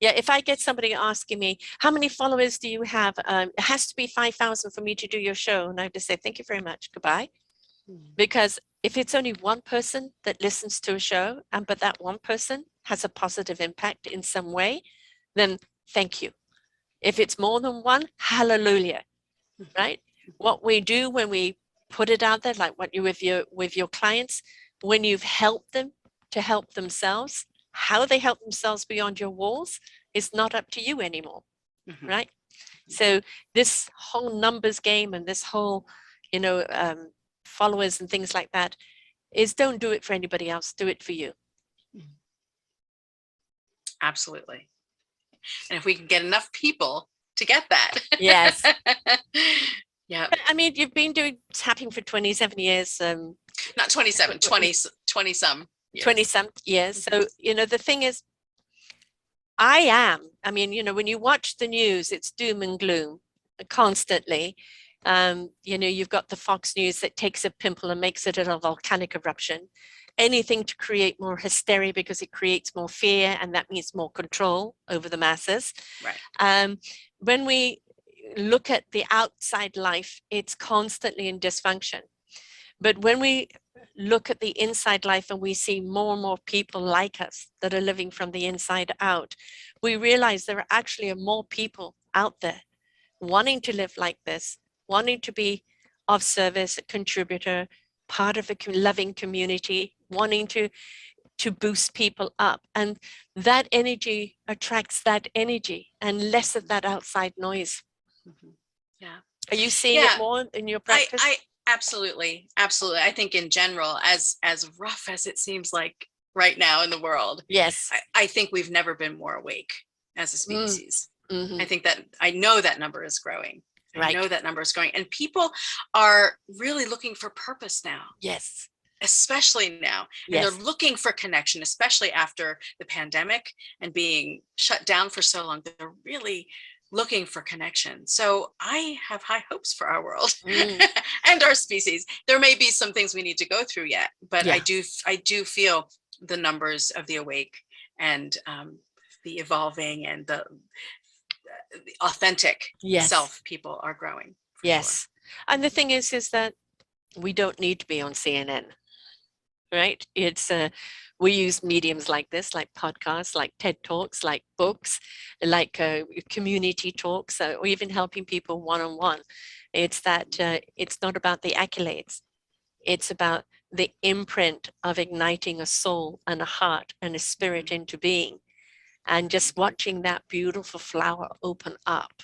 Yeah, if I get somebody asking me, how many followers do you have? It has to be 5,000 for me to do your show. And I have to say, thank you very much. Goodbye. Because if it's only one person that listens to a show, but that one person has a positive impact in some way, then thank you. If it's more than one, hallelujah, right? What we do when we put it out there, like what you with your clients, when you've helped them to help themselves, how they help themselves beyond your walls is not up to you anymore, right? So this whole numbers game and this whole, you know, followers and things like that is don't do it for anybody else, do it for you. Absolutely. And if we can get enough people to get that. Yes. Yeah. I mean, you've been doing tapping for 27 years. Not 27, 20 some. Years. 20 some years. So, you know, the thing is, I mean, you know, when you watch the news, it's doom and gloom constantly. You know, you've got the Fox News that takes a pimple and makes it a volcanic eruption. Anything to create more hysteria because it creates more fear, and that means more control over the masses. Right. When we look at the outside life, it's constantly in dysfunction. But when we look at the inside life and we see more and more people like us that are living from the inside out, we realize there actually are more people out there wanting to live like this, wanting to be of service, a contributor, part of a loving community, wanting to boost people up. And that energy attracts that energy and less of that outside noise. Yeah. Are you seeing it more in your practice? I absolutely. I think in general, as rough as it seems like right now in the world, yes, I think we've never been more awake as a species. I know that number is growing. I know that number is growing, and people are really looking for purpose now. Yes. Especially now. And they're looking for connection, especially after the pandemic and being shut down for so long. They're really looking for connection. So I have high hopes for our world and our species. There may be some things we need to go through yet, but I do feel the numbers of the awake and the evolving and the authentic self people are growing. Yes. Sure. And the thing is that we don't need to be on CNN, right? It's we use mediums like this, like podcasts, like TED Talks, like books, like community talks, or even helping people one-on-one. It's that it's not about the accolades. It's about the imprint of igniting a soul and a heart and a spirit into being, and just watching that beautiful flower open up.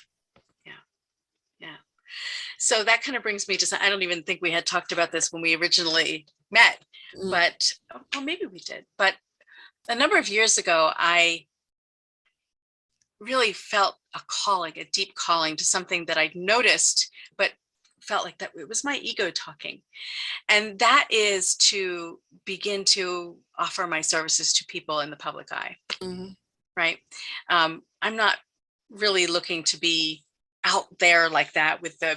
Yeah. So that kind of brings me to, I don't even think we had talked about this when we originally met, but well, maybe we did. But a number of years ago, I really felt a calling, a deep calling to something that I'd noticed, but felt like that it was my ego talking. And that is to begin to offer my services to people in the public eye. Right. I'm not really looking to be out there like that with the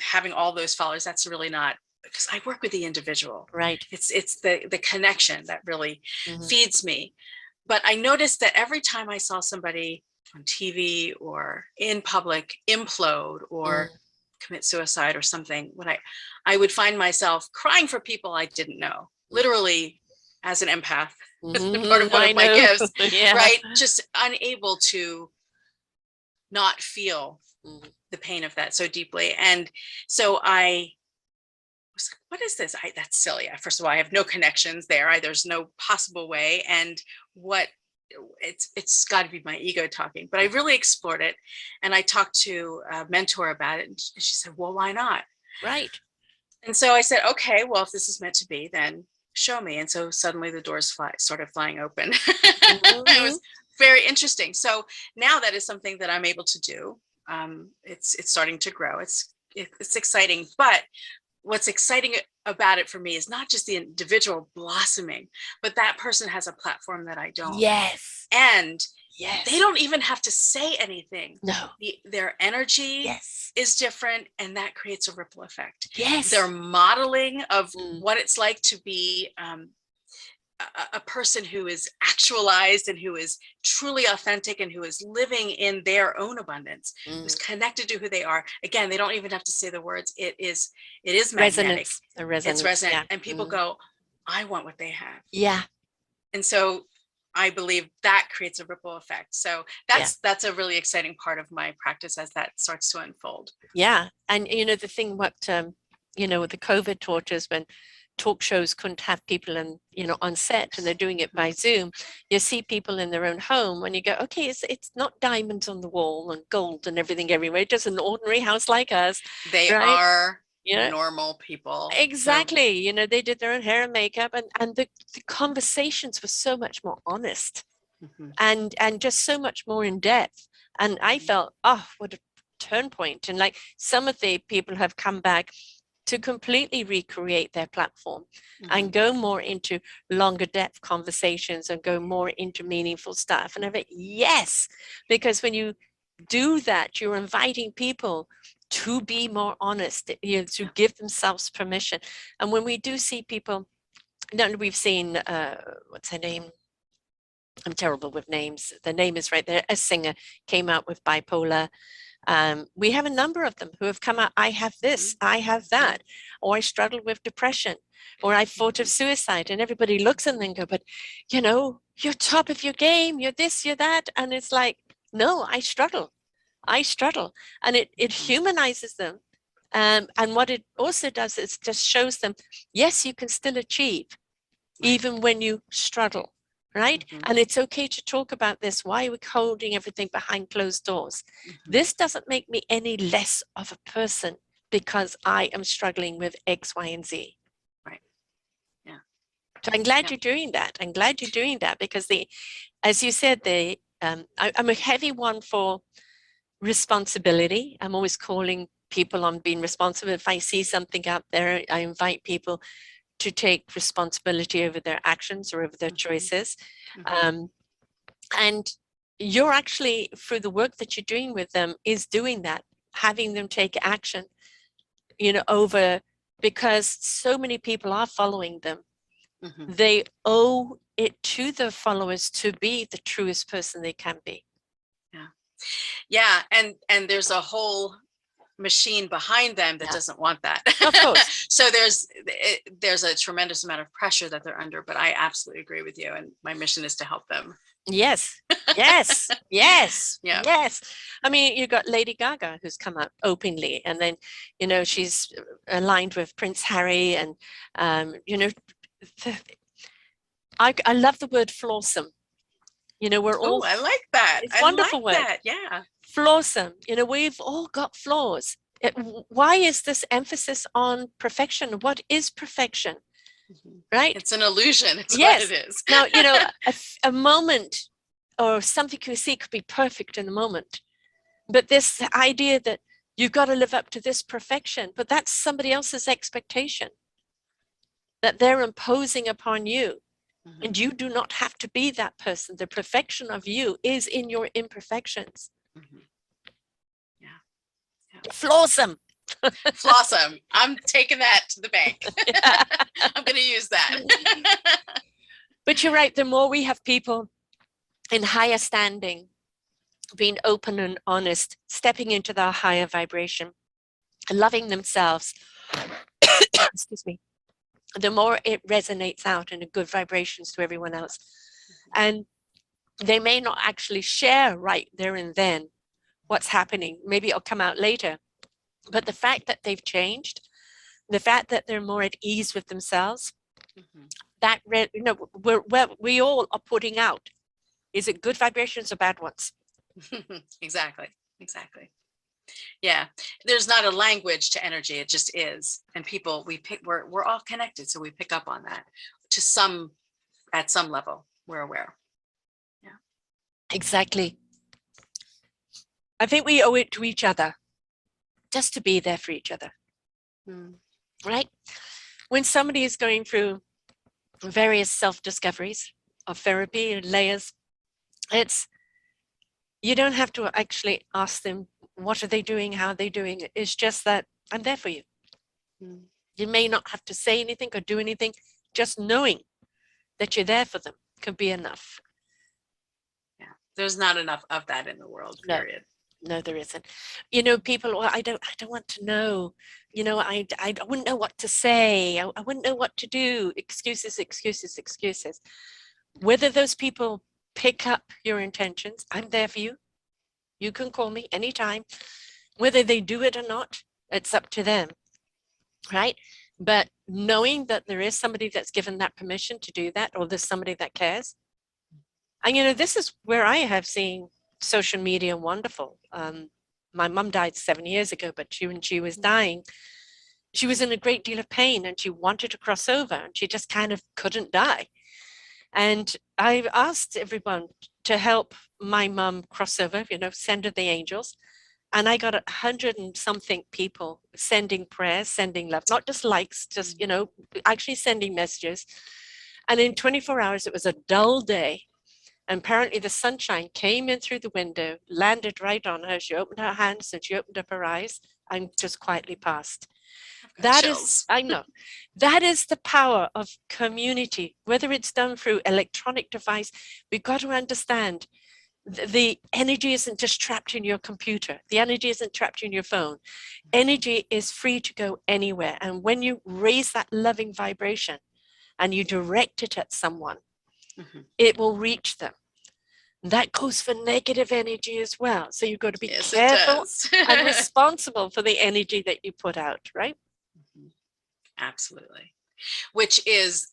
having all those followers. That's really not, because I work with the individual. Right. It's the connection that really feeds me. But I noticed that every time I saw somebody on TV or in public implode or commit suicide or something, when I would find myself crying for people I didn't know, literally as an empath. Part of one of my gifts, right? Just unable to not feel the pain of that so deeply. And so I was like, what is this? That's silly. First of all, I have no connections there. There's no possible way. And what it's got to be my ego talking. But I really explored it. And I talked to a mentor about it. And she said, well, why not? Right. And so I said, okay, well, if this is meant to be, then show me. And so suddenly the doors started flying open. It was very interesting. So now that is something that I'm able to do. It's starting to grow. It's exciting. But what's exciting about it for me is not just the individual blossoming, but that person has a platform that I don't. Yes. And they don't even have to say anything. No. Their energy is different, and that creates a ripple effect. Yes. Their modeling of what it's like to be a person who is actualized and who is truly authentic and who is living in their own abundance, who's connected to who they are. Again, they don't even have to say the words. It is magnetic. It's resonant. And people go, I want what they have. Yeah. And so I believe that creates a ripple effect. So that's a really exciting part of my practice as that starts to unfold. Yeah. And the thing what the COVID taught us, when talk shows couldn't have people on set, and they're doing it by Zoom, you see people in their own home, and you go, okay, it's not diamonds on the wall and gold and everything everywhere. It's just an ordinary house like us. They are normal people. Exactly. They did their own hair and makeup, and the conversations were so much more honest and just so much more in depth. And I felt, what a turn point. And like some of the people have come back to completely recreate their platform and go more into longer depth conversations and go more into meaningful stuff. And I thought, yes, because when you do that, you're inviting people to be more honest, to give themselves permission. And when we do see people, we've seen, what's her name? I'm terrible with names. The name is right there. A singer came out with bipolar. We have a number of them who have come out, I have this, I have that, or I struggled with depression, or I thought of suicide, and everybody looks at them and go, but you're top of your game, you're this, you're that. And it's like, no, I struggle. And it humanizes them. And what it also does is just shows them, yes, you can still achieve, even when you struggle. Right? And it's okay to talk about this. Why are we holding everything behind closed doors? This doesn't make me any less of a person because I am struggling with X, Y, and Z. Right. Yeah. So I'm glad you're doing that. I'm glad you're doing that because as you said, I'm a heavy one for responsibility. I'm always calling people on being responsible. If I see something out there, I invite people to take responsibility over their actions or over their choices. And you're actually, through the work that you're doing with them, is doing that, having them take action, over, because so many people are following them. Mhm. They owe it to their followers to be the truest person they can be. Yeah, and there's a whole machine behind them that Yeah. doesn't want that. Of course. So there's a tremendous amount of pressure that they're under, but I absolutely agree with you, and my mission is to help them. Yes, yes, yes, Yeah. yes. I mean, you got Lady Gaga who's come out openly, and then, you know, she's aligned with Prince Harry, and you know, I love the word flawsome. You know, we're all. Oh, I like that. It's I wonderful like word. that. Yeah. Flawsome. You know, we've all got flaws. Why is this emphasis on perfection? What is perfection? Mhm. Right? It's an illusion. It's Yes. what it is. Now, you know, a moment or something you see could be perfect in the moment. But this idea that you've got to live up to this perfection, but that's somebody else's expectation that they're imposing upon you. Mhm. And you do not have to be that person. The perfection of you is in your imperfections. Mhm. Yeah. Flawsome. Flawsome. I'm taking that to the bank. I'm going to use that. But you're right. The more we have people in higher standing, being open and honest, stepping into their higher vibration, loving themselves, excuse me, the more it resonates out in good vibrations to everyone else. And they may not actually share right there and then what's happening. Maybe it'll come out later. But the fact that they've changed, the fact that they're more at ease with themselves, Mhm. that, you know, we all are putting out. Is it good vibrations or bad ones? Exactly. Exactly. Yeah. There's not a language to energy. It just is. And people, we're all connected. So we pick up on that at some level, we're aware. Yeah. Exactly. I think we owe it to each other just to be there for each other. Mm. Right? When somebody is going through various self-discoveries of therapy and layers, you don't have to actually ask them, what are they doing? How are they doing? It's just that I'm there for you. Mm. You may not have to say anything or do anything. Just knowing that you're there for them can be enough. Yeah. There's not enough of that in the world, period. No, there isn't. You know, people, well, I don't want to know. You know, I wouldn't know what to say. I wouldn't know what to do. Excuses, excuses, excuses. Whether those people pick up your intentions, I'm there for you. You can call me anytime. Whether they do it or not, it's up to them, right? But knowing that there is somebody that's given that permission to do that, or there's somebody that cares. And, you know, this is where I have seen social media wonderful. My mum died 7 years ago, but when she was dying, she was in a great deal of pain and she wanted to cross over and she just kind of couldn't die. And I asked everyone to help my mum cross over, you know, send her the angels. And I got 100 and something people sending prayers, sending love, not just likes, just, you know, actually sending messages. And in 24 hours, it was a dull day. And apparently the sunshine came in through the window, landed right on her. She opened her hands and she opened up her eyes and just quietly passed. That is, I know, that is the power of community, whether it's done through electronic device. We've got to understand the energy isn't just trapped in your computer. The energy isn't trapped in your phone. Energy is free to go anywhere. And when you raise that loving vibration and you direct it at someone, it will reach them. That goes for negative energy as well. So you've got to be careful and responsible for the energy that you put out, right? Absolutely. Which is,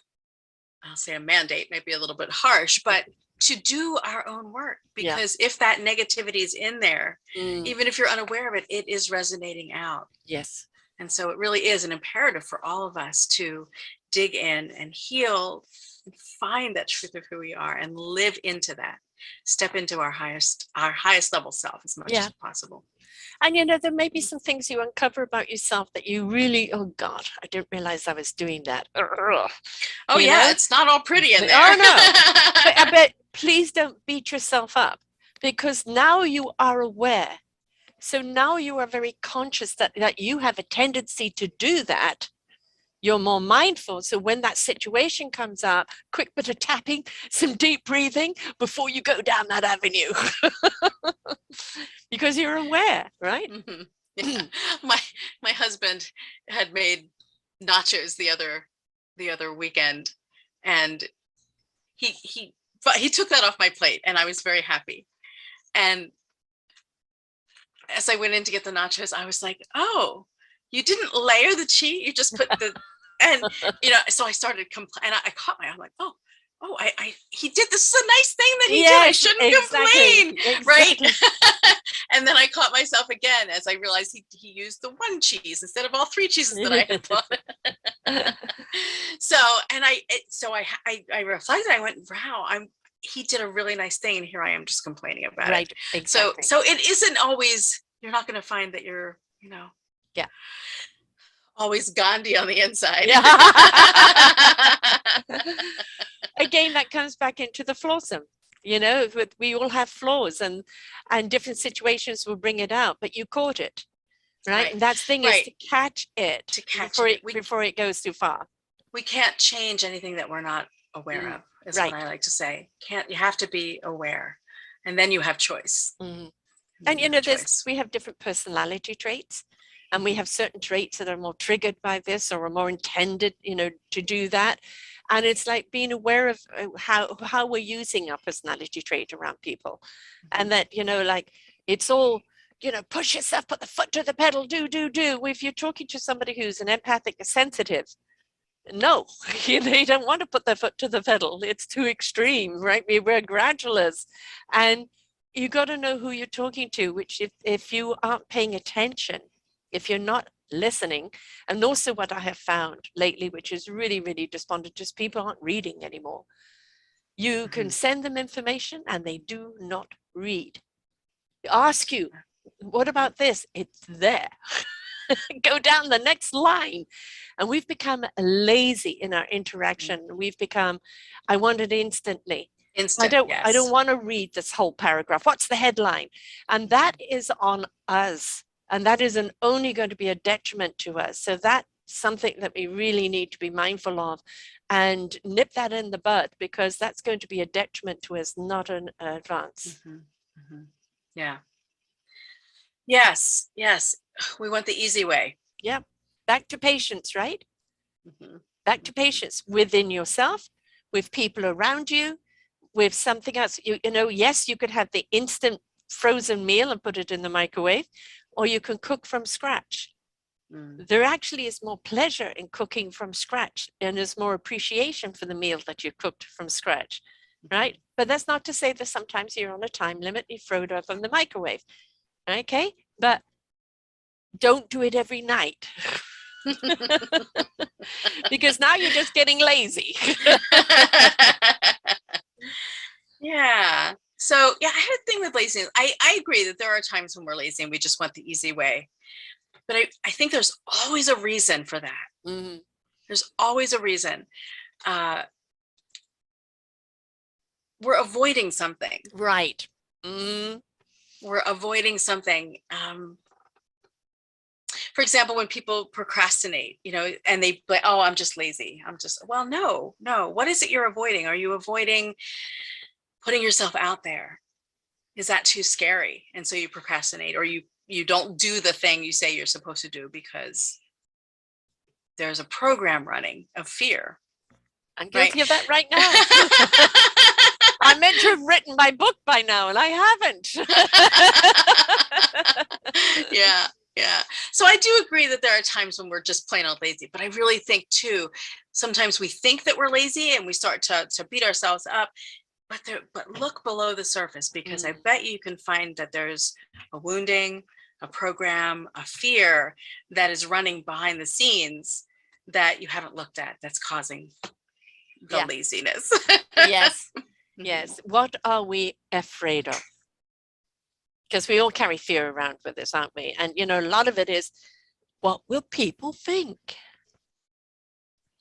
I'll say a mandate, maybe a little bit harsh, but to do our own work, because if that negativity is in there, even if you're unaware of it, it is resonating out. Yes. And so it really is an imperative for all of us to dig in and heal and find that truth of who we are and live into that, step into our highest level self as much as possible. And, you know, there may be some things you uncover about yourself that you really, oh God, I didn't realize I was doing that. Oh, yeah, it's not all pretty in there. Oh, no. But please don't beat yourself up, because now you are aware. So now you are very conscious that you have a tendency to do that. You're more mindful. So when that situation comes up, quick bit of tapping, some deep breathing before you go down that avenue. Because you're aware, right? Mm-hmm. Yeah. My husband had made nachos the other weekend, and he took that off my plate, and I was very happy. And as I went in to get the nachos, I was like, oh, you didn't layer the cheese, you just put the, and so I started complaining, and I caught I'm like, oh, he did, this is a nice thing that he did. I shouldn't complain, right? And then I caught myself again as I realized he used the one cheese instead of all three cheeses that I had bought. So I reflected, I went, wow, he did a really nice thing, and here I am just complaining about it. Right, exactly. So it isn't always, you're not going to find that you're, yeah, always Gandhi on the inside. Yeah. Again, that comes back into the flawsome. We all have flaws, and different situations will bring it out, but you caught it, right? And that's the thing, is to catch it before it goes too far. We can't change anything that we're not aware of, is what I like to say. You have to be aware, and then you have choice. And we have different personality traits, and we have certain traits that are more triggered by this or are more intended, to do that. And it's like being aware of how we're using our personality trait around people. And that, like, it's all, push yourself, put the foot to the pedal, do. If you're talking to somebody who's an empathic or sensitive, no, they don't want to put their foot to the pedal. It's too extreme, right? We're gradualists. And you got to know who you're talking to, which if you aren't paying attention, if you're not listening, and also what I have found lately, which is really, really despondent, just people aren't reading anymore. You can send them information and they do not read. Ask you, what about this? It's there. Go down the next line. And we've become lazy in our interaction. We've become, I want it instantly. I don't want to read this whole paragraph. What's the headline? And that is on us. And that isn't only going to be a detriment to us. So that's something that we really need to be mindful of and nip that in the bud, because that's going to be a detriment to us, not an advance. Yeah. Yes. We want the easy way. Yeah. Back to patience, right? Back to patience within yourself, with people around you, with something else. Yes, you could have the instant frozen meal and put it in the microwave, or you can cook from scratch. There actually is more pleasure in cooking from scratch, and there's more appreciation for the meal that you cooked from scratch, right? But that's not to say that sometimes you're on a time limit, you throw it up in the microwave, okay? But don't do it every night. Because now you're just getting lazy. Yeah. So I had a thing with laziness. I agree that there are times when we're lazy and we just want the easy way. But I think there's always a reason for that. There's always a reason. We're avoiding something. Right. We're avoiding something. For example, when people procrastinate, and they like, oh, I'm just lazy. Well, no. What is it you're avoiding? Are you avoiding putting yourself out there? Is that too scary? And so you procrastinate, or you don't do the thing you say you're supposed to do because there's a program running of fear. I'm guilty of that right now. I meant to have written my book by now, and I haven't. Yeah. So I do agree that there are times when we're just plain old lazy, but I really think too, sometimes we think that we're lazy and we start to beat ourselves up, but look below the surface, because I bet you can find that there's a wounding, a program, a fear that is running behind the scenes that you haven't looked at, that's causing the laziness. Yes. What are we afraid of? Because we all carry fear around with us, aren't we? And, a lot of it is, what will people think?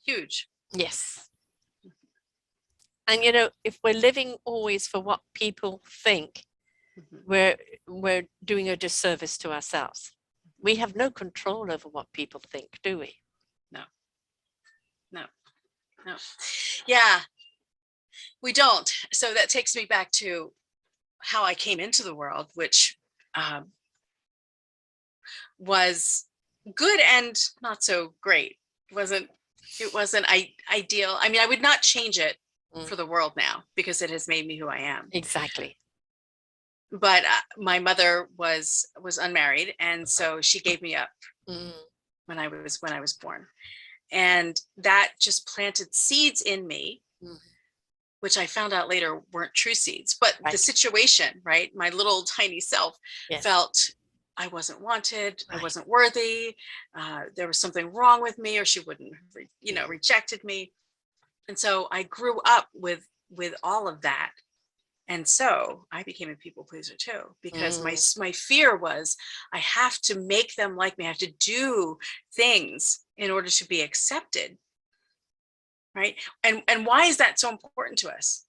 Huge. Yes. And, if we're living always for what people think, we're doing a disservice to ourselves. We have no control over what people think, do we? No. No, no. Yeah, we don't. So that takes me back to how I came into the world, which um, was good and not so great. It wasn't ideal. I mean, I would not change it for the world now because it has made me who I am. Exactly. But my mother was unmarried, and so she gave me up when I was born, and that just planted seeds in me, which I found out later weren't true seeds. But the situation, right? My little tiny self felt I wasn't wanted, I wasn't worthy, there was something wrong with me, or she wouldn't, rejected me. And so I grew up with all of that. And so I became a people pleaser too, because my fear was I have to make them like me. I have to do things in order to be accepted. Right. And why is that so important to us?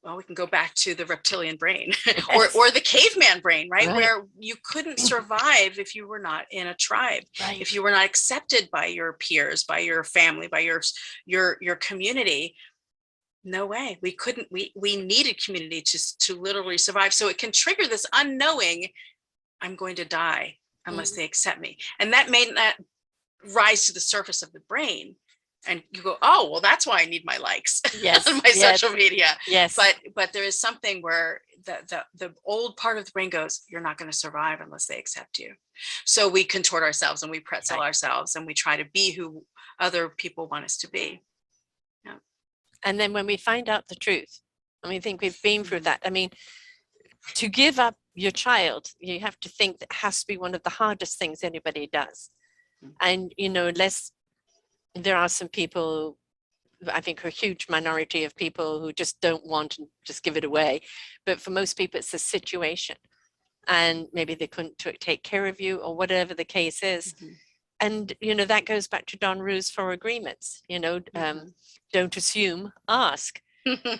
Well, we can go back to the reptilian brain or the caveman brain, right? Where you couldn't survive if you were not in a tribe, if you were not accepted by your peers, by your family, by your community. No way. We couldn't, we needed community to literally survive. So it can trigger this unknowing, I'm going to die unless they accept me. And that may not rise to the surface of the brain. And you go, oh, well, that's why I need my likes on my social media. Yes. But there is something where the old part of the brain goes, you're not going to survive unless they accept you. So we contort ourselves and we pretzel ourselves and we try to be who other people want us to be. Yeah. And then when we find out the truth, I mean, I think we've been through that. I mean, to give up your child, you have to think that has to be one of the hardest things anybody does. And, unless there are some people, I think a huge minority of people who just don't want and just give it away. But for most people, it's a situation. And maybe they couldn't take care of you or whatever the case is. And, that goes back to Don Rue's 4 agreements, don't assume, ask,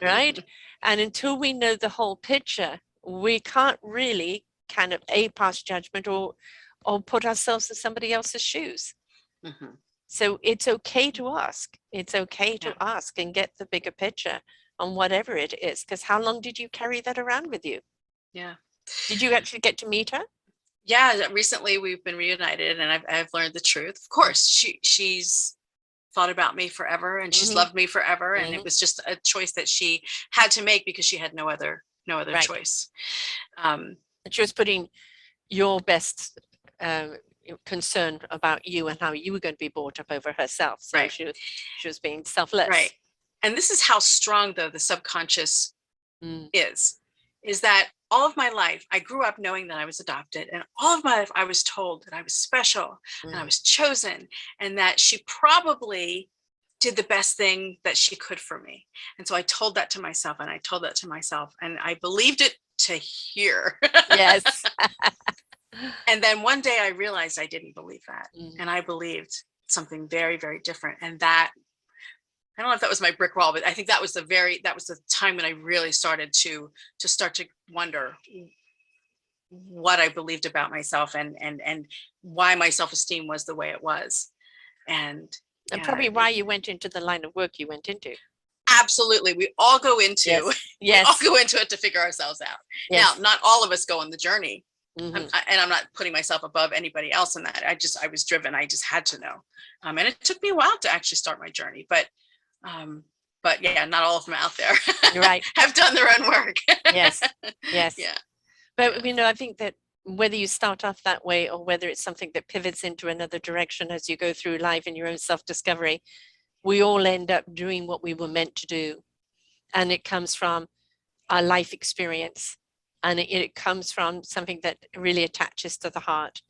right? And until we know the whole picture, we can't really kind of pass judgment or put ourselves in somebody else's shoes. So it's okay to ask. It's okay to ask and get the bigger picture on whatever it is. Because how long did you carry that around with you? Yeah. Did you actually get to meet her? Yeah, recently we've been reunited, and I've learned the truth. Of course, she's thought about me forever, and she's loved me forever, and it was just a choice that she had to make because she had no other choice. She was putting your best concern about you and how you were going to be brought up over herself. So she was being selfless. Right. And this is how strong, though, the subconscious is that all of my life, I grew up knowing that I was adopted, and all of my life I was told that I was special and I was chosen, and that she probably did the best thing that she could for me. And so I told that to myself, and I told that to myself, and I believed it to hear. Yes. And then one day I realized I didn't believe that. And I believed something very, very different. And that, I don't know if that was my brick wall, but I think that was the time when I really started to wonder what I believed about myself and why my self-esteem was the way it was. And probably why you went into the line of work you went into. Absolutely. We all go into we all go into it to figure ourselves out. Now, not all of us go on the journey. And I'm not putting myself above anybody else in that. I was driven. I just had to know. And it took me a while to actually start my journey. But yeah, not all of them out there have done their own work. Yes. Yeah. But, Yeah. I think that whether you start off that way or whether it's something that pivots into another direction as you go through life in your own self-discovery, we all end up doing what we were meant to do. And it comes from our life experience. And it comes from something that really attaches to the heart,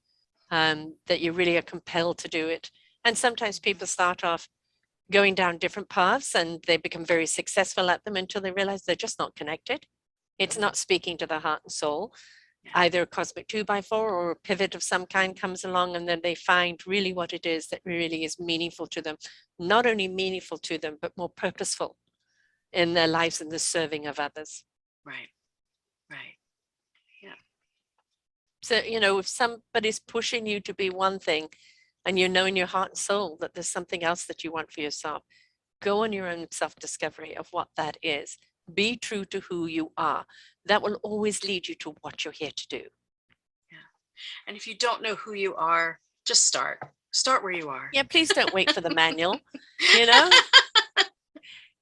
that you really are compelled to do it. And sometimes people start off going down different paths and they become very successful at them until they realize they're just not connected. It's not speaking to the heart and soul. Either a cosmic 2x4 or a pivot of some kind comes along, and then they find really what it is that really is meaningful to them. Not only meaningful to them, but more purposeful in their lives and the serving of others. Right. Yeah. So, if somebody's pushing you to be one thing, and you know in your heart and soul that there's something else that you want for yourself, go on your own self-discovery of what that is. Be true to who you are. That will always lead you to what you're here to do. Yeah. And if you don't know who you are, just start where you are. Yeah, please don't wait for the manual. You know,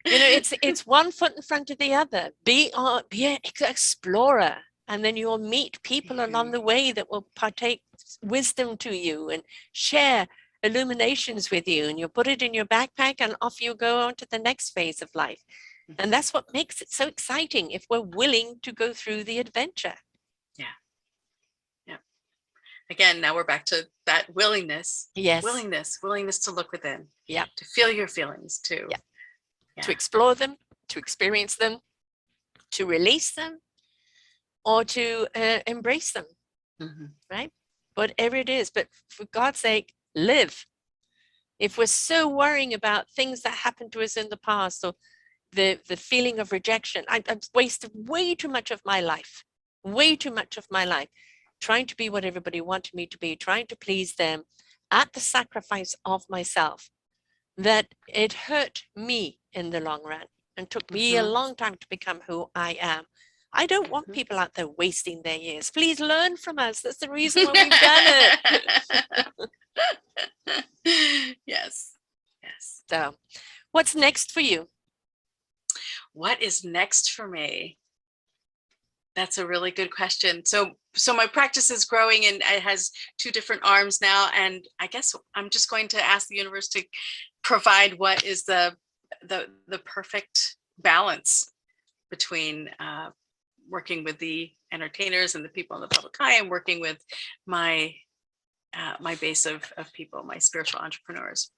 it's one foot in front of the other. Be an explorer, and then you'll meet people along the way that will partake wisdom to you and share illuminations with you, and you'll put it in your backpack and off you go on to the next phase of life. And that's what makes it so exciting, if we're willing to go through the adventure. Yeah. Again, now we're back to that willingness. Yes. Willingness to look within. Yeah. To feel your feelings, to to explore them, to experience them, to release them, or to embrace them. Right? Whatever it is, but for God's sake, live. If we're so worrying about things that happened to us in the past, or the feeling of rejection, I've wasted way too much of my life, trying to be what everybody wanted me to be, trying to please them at the sacrifice of myself, that it hurt me in the long run and took me a long time to become who I am. I don't want people out there wasting their years. Please learn from us. That's the reason why we've done it. Yes. So, what's next for you? What is next for me? That's a really good question. So my practice is growing, and it has 2 different arms now. And I guess I'm just going to ask the universe to provide what is the perfect balance between working with the entertainers and the people in the public eye, and working with my base of people, my spiritual entrepreneurs.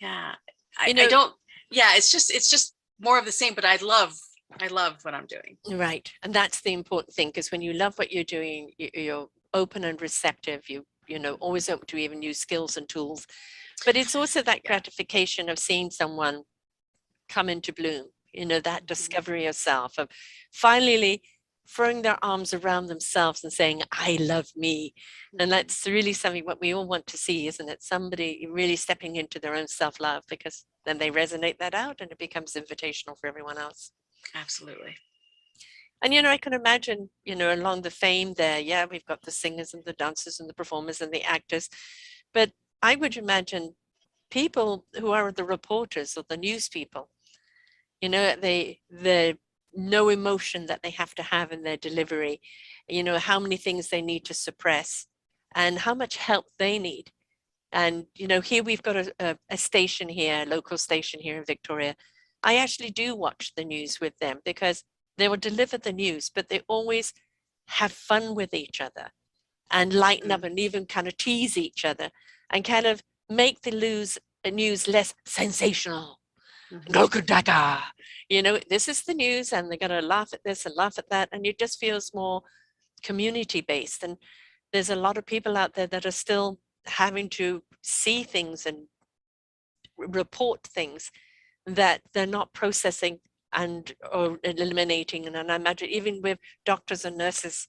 Yeah, it's just more of the same, but I love what I'm doing. Right. And that's the important thing, because when you love what you're doing, you're open and receptive. You know, always open to even new skills and tools. But it's also that gratification of seeing someone come into bloom, that discovery of self, of finally throwing their arms around themselves and saying, I love me. And that's really something what we all want to see, isn't it? Somebody really stepping into their own self-love, because then they resonate that out and it becomes invitational for everyone else. Absolutely. And, I can imagine, along the fame there, we've got the singers and the dancers and the performers and the actors. But I would imagine people who are the reporters or the news people, the no emotion that they have to have in their delivery, how many things they need to suppress and how much help they need. And, here we've got a station here, a local station here in Victoria. I actually do watch the news with them, because they will deliver the news, but they always have fun with each other and lighten up and even kind of tease each other and kind of make the news less sensational. This is the news, and they're going to laugh at this and laugh at that, and it just feels more community based. And there's a lot of people out there that are still having to see things and report things that they're not processing or eliminating. And I imagine even with doctors and nurses,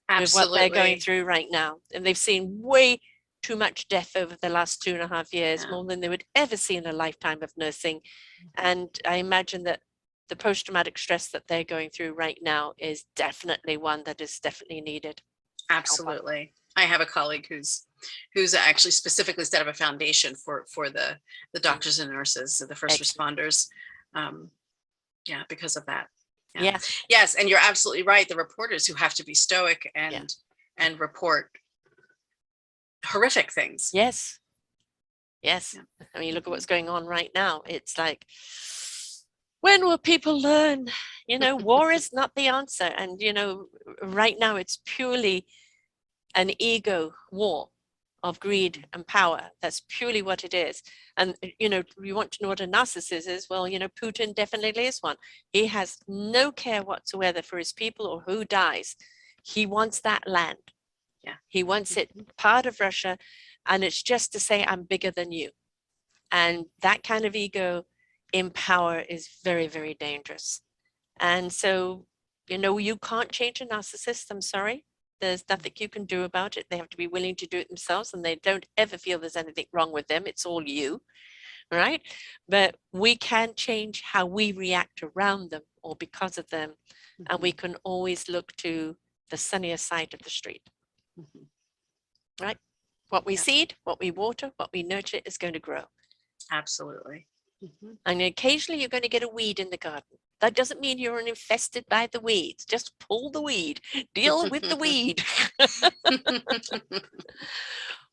with what they're going through right now, and they've seen way too much death over the last 2.5 years, more than they would ever see in a lifetime of nursing. And I imagine that the post-traumatic stress that they're going through right now is definitely one that is definitely needed. Absolutely. I have a colleague who's actually specifically set up a foundation for the doctors and nurses, the first responders, because of that. Yes, and you're absolutely right. The reporters who have to be stoic and report horrific things. Yes. I mean, look at what's going on right now. It's like, when will people learn? War is not the answer. And, right now it's purely an ego war of greed and power. That's purely what it is. And, you want to know what a narcissist is? Well, Putin definitely is one. He has no care whatsoever for his people or who dies. He wants that land. He wants it part of Russia. And it's just to say, I'm bigger than you. And that kind of ego in power is very, very dangerous. And so, you can't change a narcissist. I'm sorry. There's nothing you can do about it. They have to be willing to do it themselves, and they don't ever feel there's anything wrong with them. It's all you, right? But we can change how we react around them or because of them, and we can always look to the sunnier side of the street, right? What we seed, what we water, what we nurture is going to grow. Absolutely. And occasionally you're going to get a weed in the garden. That doesn't mean you're infested by the weeds. Just pull the weed, deal with the weed.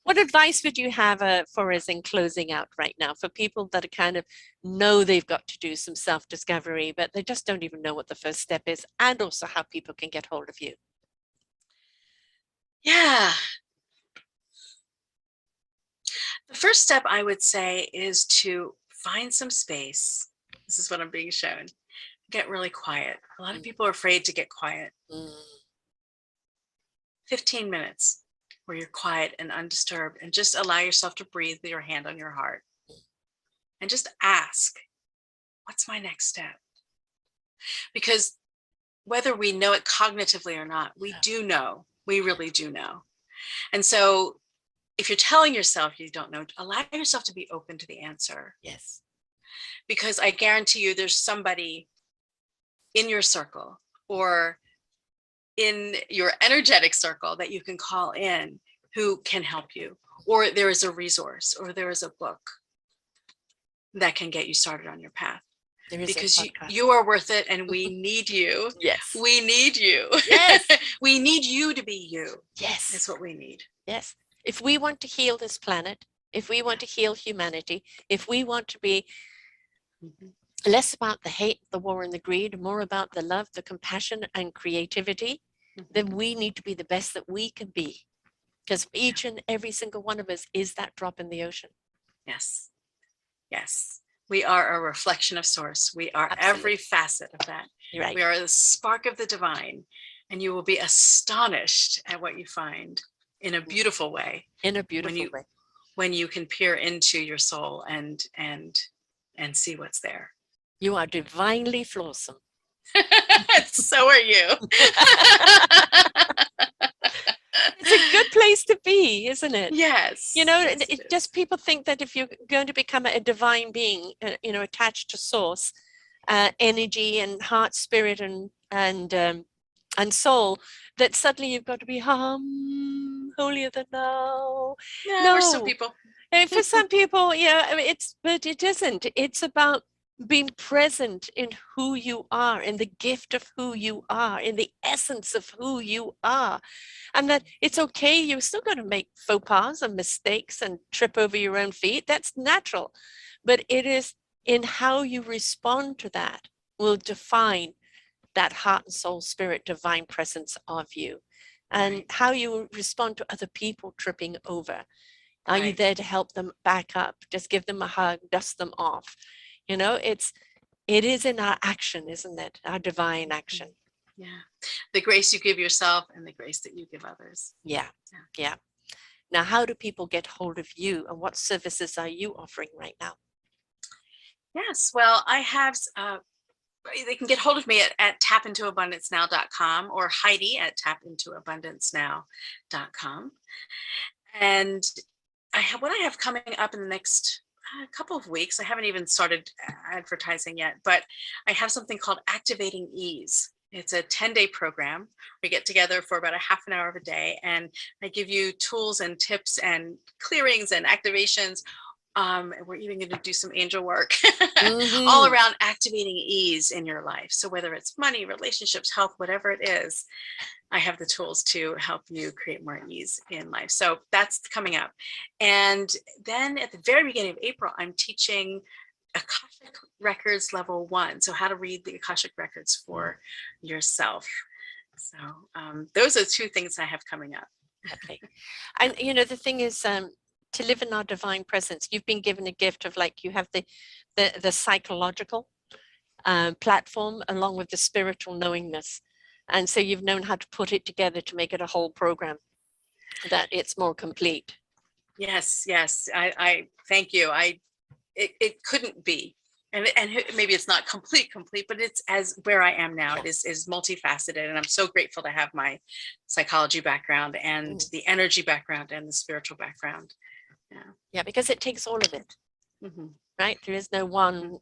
What advice would you have for us in closing out right now for people that kind of know they've got to do some self-discovery, but they just don't even know what the first step is, and also how people can get hold of you? Yeah. The first step I would say is to find some space. This is what I'm being shown. Get really quiet. A lot of people are afraid to get quiet. 15 minutes where you're quiet and undisturbed, and just allow yourself to breathe with your hand on your heart. And just ask, what's my next step? Because whether we know it cognitively or not, we do know. We really do know. And so if you're telling yourself you don't know, allow yourself to be open to the answer. Yes. Because I guarantee you there's somebody in your circle or in your energetic circle that you can call in who can help you, or there is a resource, or there is a book that can get you started on your path. Because you are worth it, and we need you. Yes. We need you. Yes. We need you to be you. Yes. That's what we need. Yes. If we want to heal this planet, if we want to heal humanity, if we want to be less about the hate, the war, and the greed, more about the love, the compassion, and creativity, then we need to be the best that we can be. Because each and every single one of us is that drop in the ocean. Yes. Yes. We are a reflection of source. We are every facet of that. Right. We are the spark of the divine, and you will be astonished at what you find in a beautiful way. In a beautiful way. When you can peer into your soul and see what's there. You are divinely flawsome. So are you. It's a good place to be, isn't it? Yes. You know, yes, it just people think that if you're going to become a divine being, attached to source, energy and heart, spirit, and soul, that suddenly you've got to be holier than thou. No, for some people. And for some people, yeah, I mean, but it isn't. It's about being present in who you are, in the gift of who you are, in the essence of who you are. And that it's okay, you're still going to make faux pas and mistakes and trip over your own feet. That's natural. But it is in how you respond to that will define that heart and soul, spirit, divine presence of you. And how you respond to other people tripping over. Are you there to help them back up? Just give them a hug, dust them off. It is in our action, isn't it? Our divine action. Yeah. The grace you give yourself and the grace that you give others. Yeah. Now, how do people get hold of you, and what services are you offering right now? Yes. Well, I have, they can get hold of me at tapintoabundancenow.com or Heidi at tapintoabundancenow.com. And what I have coming up in the next couple of weeks, I haven't even started advertising yet, but I have something called Activating Ease. It's a 10-day program. We get together for about a half an hour of a day, and I give you tools and tips and clearings and activations. And we're even going to do some angel work all around activating ease in your life. So whether it's money, relationships, health, whatever it is, I have the tools to help you create more ease in life. So that's coming up. And then at the very beginning of April, I'm teaching Akashic Records Level 1. So how to read the Akashic Records for yourself. So those are two things I have coming up. Okay. And the thing is, to live in our divine presence, you've been given a gift of, like, you have the psychological platform along with the spiritual knowingness. And so you've known how to put it together to make it a whole program, that it's more complete. Yes. I thank you. It couldn't be and maybe it's not complete, but it's as where I am now. It is multifaceted, and I'm so grateful to have my psychology background and the energy background and the spiritual background. Yeah, because it takes all of it, Mm-hmm. right? There is no one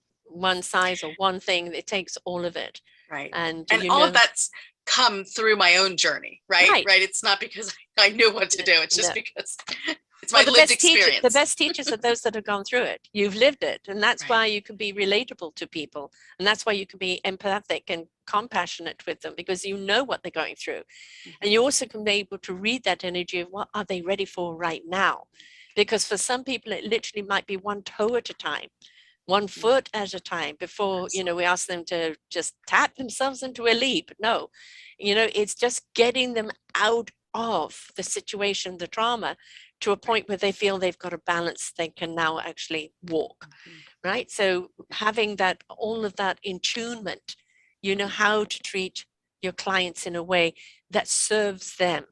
size or one thing. It takes all of it, right? And all of that's come through my own journey, right? It's not because I knew what to do. It's just because it's my lived experience. The best teachers are those that have gone through it. You've lived it, and that's why you can be relatable to people, and that's why you can be empathic and compassionate with them, because you know what they're going through. And you also can be able to read that energy of what are they ready for right now, because for some people it literally might be one toe at a time, one foot at a time before we ask them to just tap themselves into a leap. No, it's just getting them out of the situation, the trauma, to a point where they feel they've got a balance, they can now actually walk, right? So having that, all of that in tunement, how to treat your clients in a way that serves them,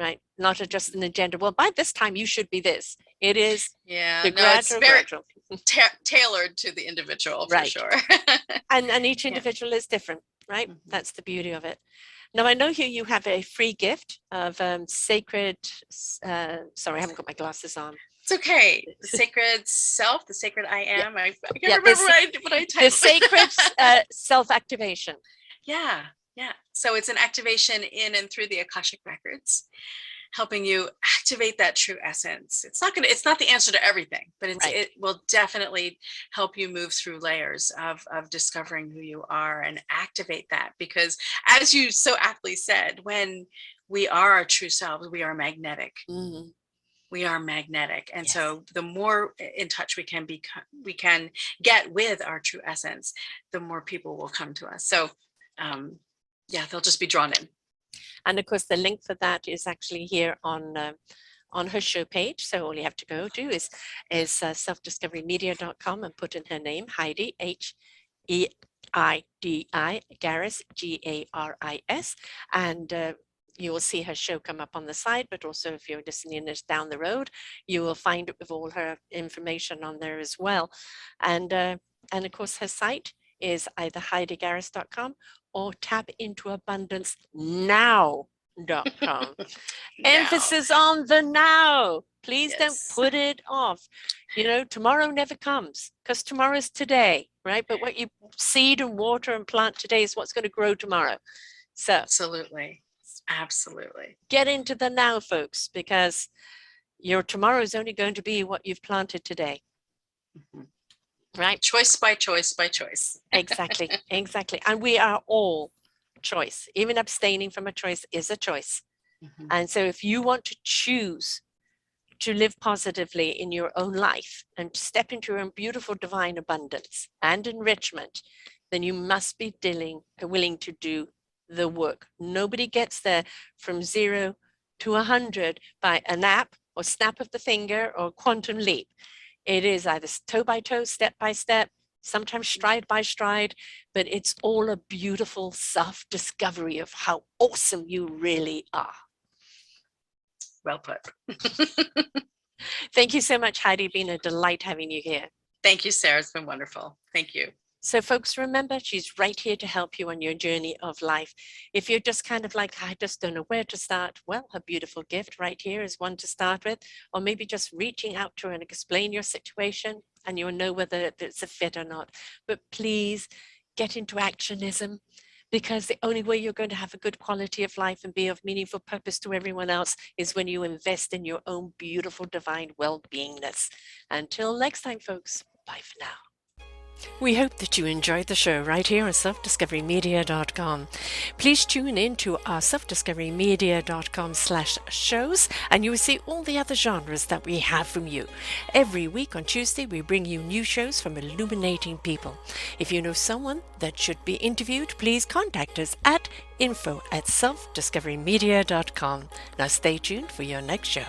right? Not just an agenda. Well, by this time you should be this. It is it's very tailored to the individual, for sure. and each individual is different, right? That's the beauty of it. Now, I know here you have a free gift of sacred, sorry, I haven't got my glasses on. It's okay. The sacred self, the sacred I am. I can't remember what I typed. The sacred self-activation. Yeah. So it's an activation in and through the Akashic records, helping you activate that true essence. It's not the answer to everything, but it will definitely help you move through layers of discovering who you are and activate that. Because as you so aptly said, when we are our true selves, we are magnetic. We are magnetic. And so the more in touch we can get with our true essence, the more people will come to us. So they'll just be drawn in. And of course, the link for that is actually here on her show page. So all you have to go do is selfdiscoverymedia.com and put in her name, Heidi, Heidi, Garis, Garis, and you will see her show come up on the side. But also, if you're listening this down the road, you will find it with all her information on there as well. And of course, her site is either HeidiGaris.com or tapintoabundancenow.com. Emphasis on the now. Please don't put it off. Tomorrow never comes, because tomorrow's today, right? But what you seed and water and plant today is what's going to grow tomorrow. So absolutely. Get into the now, folks, because your tomorrow is only going to be what you've planted today. Right? Choice by choice by choice. Exactly. And we are all choice. Even abstaining from a choice is a choice. And so if you want to choose to live positively in your own life and step into your own beautiful divine abundance and enrichment, then you must be willing to do the work. Nobody gets there from 0 to 100 by a nap or snap of the finger or quantum leap. It is either toe by toe, step by step, sometimes stride by stride, but it's all a beautiful self-discovery of how awesome you really are. Well put. Thank you so much, Heidi. Been a delight having you here. Thank you, Sarah. It's been wonderful. Thank you. So folks, remember, she's right here to help you on your journey of life. If you're just kind of like, I just don't know where to start, well, her beautiful gift right here is one to start with, or maybe just reaching out to her and explain your situation, and you'll know whether it's a fit or not. But please get into actionism, because the only way you're going to have a good quality of life and be of meaningful purpose to everyone else is when you invest in your own beautiful divine well-beingness. Until next time, folks, bye for now. We hope that you enjoyed the show right here on selfdiscoverymedia.com. Please tune in to our selfdiscoverymedia.com/shows, and you will see all the other genres that we have from you. Every week on Tuesday, we bring you new shows from illuminating people. If you know someone that should be interviewed, please contact us at info@selfdiscoverymedia.com. Now stay tuned for your next show.